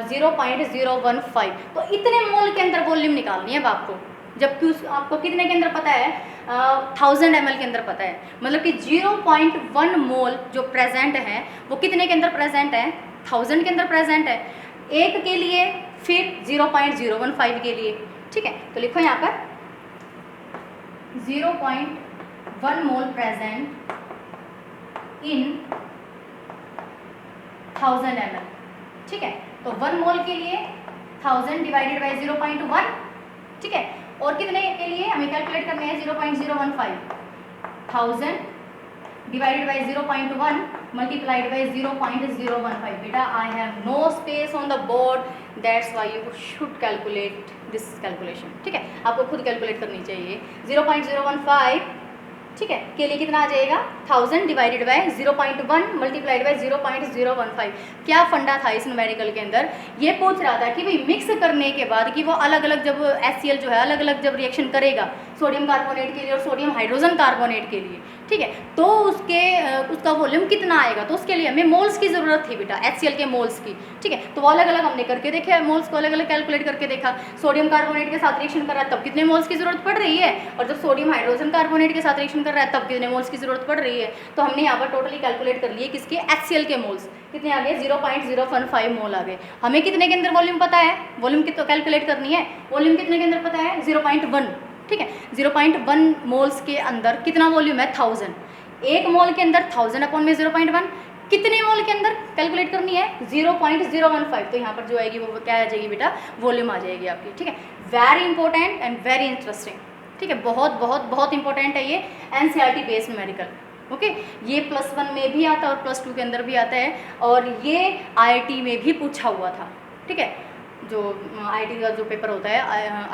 0.015। तो इतने मोल के अंदर वॉल्यूम निकालनी है अब आपको, जबकि आपको कितने के अंदर पता है 1000 ml के अंदर पता है, मतलब कि 0.1 मोल जो प्रेजेंट है वो कितने के अंदर प्रेजेंट है 1000 के अंदर प्रेजेंट है, एक के लिए फिर 0.015 के लिए, ठीक है। तो लिखो यहाँ पर 0.1 मोल प्रेजेंट इन 1000 ml, ठीक है। तो 1 मोल के लिए 1000 डिवाइडेड बाई 0.1, ठीक है, और कितने के लिए हमें कैलकुलेट करने हैं 0.015, 1000 डिवाइडेड बाई 0.1 मल्टीप्लाइड बाई 0.015। बेटा I have no space on the board, that's why you should calculate this calculation, ठीक है, आपको खुद कैलकुलेट करनी चाहिए। 0.015, ठीक है, के लिए कितना आ जाएगा 1000 डिवाइडेड बाय 0.1 मल्टीप्लाइड बाय 0.015। क्या फंडा था इस न्यूमेरिकल के अंदर, ये पूछ रहा था कि भाई मिक्स करने के बाद कि वो अलग अलग जब HCl जो है अलग अलग जब रिएक्शन करेगा सोडियम कार्बोनेट के लिए और सोडियम हाइड्रोजन कार्बोनेट के लिए, ठीक है, तो उसका वॉल्यूम कितना आएगा, तो उसके लिए हमें मोल्स की ज़रूरत थी बेटा, HCl के मोल्स की, ठीक है। तो वो अलग अलग हमने करके देखे, मोल्स को अलग अलग कैलकुलेट करके देखा, सोडियम कार्बोनेट के साथ रिएक्शन कर रहा है तब कितने मोल्स की ज़रूरत पड़ रही है, और जब सोडियम हाइड्रोजन कार्बोनेट के साथ रिएक्शन कर रहा है तब कितने मोल्स की ज़रूरत पड़ रही है। तो हमने यहाँ पर टोटली कैलकुलेट कर लिए किसके HCl के मोल्स कितने आ गए 0.015 मोल आ गए। हमें कितने के अंदर वॉल्यूम पता है, वॉल्यूम की तो कैलकुलेट करनी है, वॉल्यूम कितने के अंदर पता है 0.1, ठीक है। 0.1 मोल्स के अंदर कितना वॉल्यूम है 1000, 1 मोल के अंदर 1000 अपॉन में 0.1, कितने मोल के अंदर कैलकुलेट करनी है 0.015। तो यहाँ पर जो आएगी वो क्या आ जाएगी बेटा, वॉल्यूम आ जाएगी आपकी, ठीक है। Very important and very interesting, ठीक है, बहुत बहुत बहुत इंपॉर्टेंट है ये NCERT बेस्ड न्यूमेरिकल, ओके। ये +1 में भी आता है और +2 के अंदर भी आता है, और ये IIT में भी पूछा हुआ था, ठीक है। जो IIT का जो पेपर होता है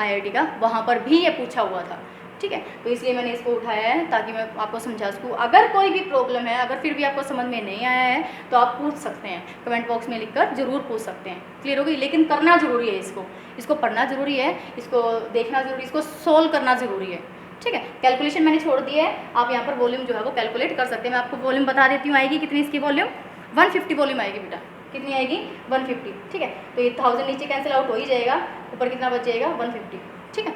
IIT का, वहाँ पर भी ये पूछा हुआ था, ठीक है। तो इसलिए मैंने इसको उठाया है ताकि मैं आपको समझा सकूँ। अगर कोई भी प्रॉब्लम है, अगर फिर भी आपको समझ में नहीं आया है तो आप पूछ सकते हैं, कमेंट बॉक्स में लिखकर ज़रूर पूछ सकते हैं। क्लियर होगी? लेकिन करना ज़रूरी है, इसको पढ़ना ज़रूरी है, इसको देखना ज़रूरी, इसको सोल्व करना ज़रूरी है, ठीक है। कैलकुलेशन मैंने छोड़ दी है, आप यहाँ पर वॉल्यूम जो है वो कैलकुलेट कर सकते हैं। मैं आपको वॉल्यूम बता देती हूँ, आएगी कितनी इसकी वॉल्यूम, 150 वॉल्यूम आएगी बेटा। कितनी आएगी? 150, ठीक है। तो ये 1000 नीचे कैंसिल आउट हो ही जाएगा, ऊपर कितना बच जाएगा? 150, ठीक है।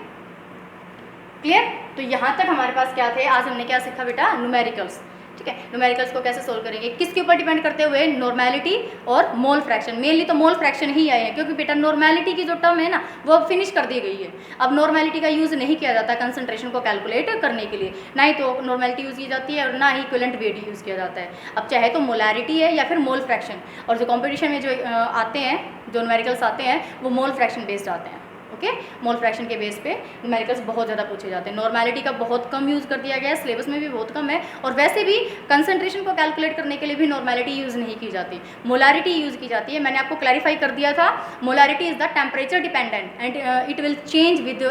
क्लियर? तो यहाँ तक हमारे पास क्या थे, आज हमने क्या सीखा बेटा? न्यूमेरिकल्स, ठीक है। न्यूमेरिकल्स को कैसे सोल्व करेंगे, किसके ऊपर डिपेंड करते हुए? नॉर्मेलिटी और मोल फ्रैक्शन। मेनली तो मोल फ्रैक्शन ही आए हैं, क्योंकि बेटा नॉर्मेलिटी की जो टर्म है ना वो अब फिनिश कर दी गई है। अब नॉर्मेलिटी का यूज़ नहीं किया जाता कंसंट्रेशन को कैलकुलेट करने के लिए, ना ही तो नॉर्मेलिटी यूज़ की जाती है और ना ही इक्विवेलेंट वेट यूज़ किया जाता है। अब चाहे तो मोलैरिटी है या फिर मोल फ्रैक्शन, और जो कॉम्पिटिशन में जो आते हैं, जो न्यूमेरिकल्स आते हैं वो मोल फ्रैक्शन बेस्ड आते हैं, ओके। मोल फ्रैक्शन के बेस पे न्यूमेरिकल्स बहुत ज़्यादा पूछे जाते हैं। नॉर्मेलिटी का बहुत कम यूज़ कर दिया गया है, सिलेबस में भी बहुत कम है, और वैसे भी कंसंट्रेशन को कैलकुलेट करने के लिए भी नॉर्मेलिटी यूज़ नहीं की जाती, मोलारिटी यूज़ की जाती है। मैंने आपको क्लैरिफाई कर दिया था, molarity is the temperature dependent and it will change with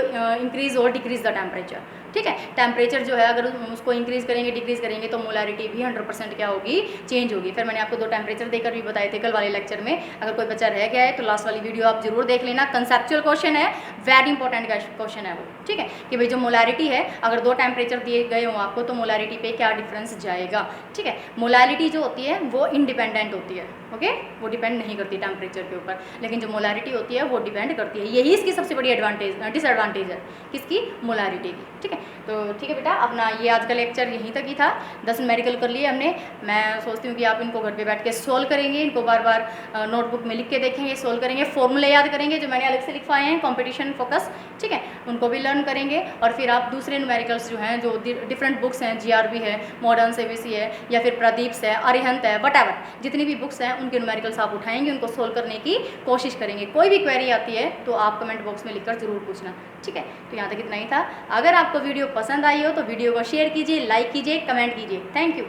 increase और डिक्रीज द टेम्परेचर, ठीक है। टेम्परेचर जो है अगर उसको इंक्रीज़ करेंगे डिक्रीज़ करेंगे तो मोलारिटी भी 100% क्या होगी? चेंज होगी। फिर मैंने आपको 2 टेम्परेचर देकर भी बताए थे कल वाले लेक्चर में। अगर कोई बच्चा रह गया है तो लास्ट वाली वीडियो आप जरूर देख लेना, कंसेप्चुअल क्वेश्चन है, वेरी इंपॉर्टेंट क्वेश्चन है वो, ठीक है। कि भाई जो मोलारिटी है, अगर 2 टेम्परेचर दिए गए हों आपको तो मोलारिटी पे क्या डिफरेंस जाएगा, ठीक है। मोलारिटी जो होती है वो इंडिपेंडेंट होती है, ओके, वो डिपेंड नहीं करती टेम्परेचर के ऊपर, लेकिन जो मोलारिटी होती है वो डिपेंड करती है। यही इसकी सबसे बड़ी डिसएडवांटेज है, किसकी? मोलारिटी की, ठीक है। तो ठीक है बेटा, अपना ये आज का लेक्चर यहीं तक ही था। 10 न्यूमेरिकल कर लिए हमने। मैं सोचती हूँ कि आप इनको घर पे बैठ के सोल्व करेंगे, इनको बार बार नोटबुक में लिख के देखेंगे, सोल्व करेंगे, फॉर्मूले याद करेंगे जो मैंने अलग से लिखवाए हैं, कंपटीशन फोकस, ठीक है, उनको भी लर्न करेंगे। और फिर आप दूसरे न्यूमेरिकल्स जो हैं, जो डिफरेंट बुक्स हैं, GRB है, मॉडर्न CBSE है, या फिर प्रदीप्स है, अरिहंत है, वटएवर जितनी भी बुक्स हैं उनके न्यूमेरिकल्स आप उठाएंगे, उनको सोल्व करने की कोशिश करेंगे। कोई भी क्वेरी आती है तो आप कमेंट बॉक्स में लिखकर जरूर पूछना, ठीक है। तो यहाँ तक इतना ही था। अगर आपको वीडियो पसंद आई हो तो वीडियो को शेयर कीजिए, लाइक कीजिए, कमेंट कीजिए। Thank you.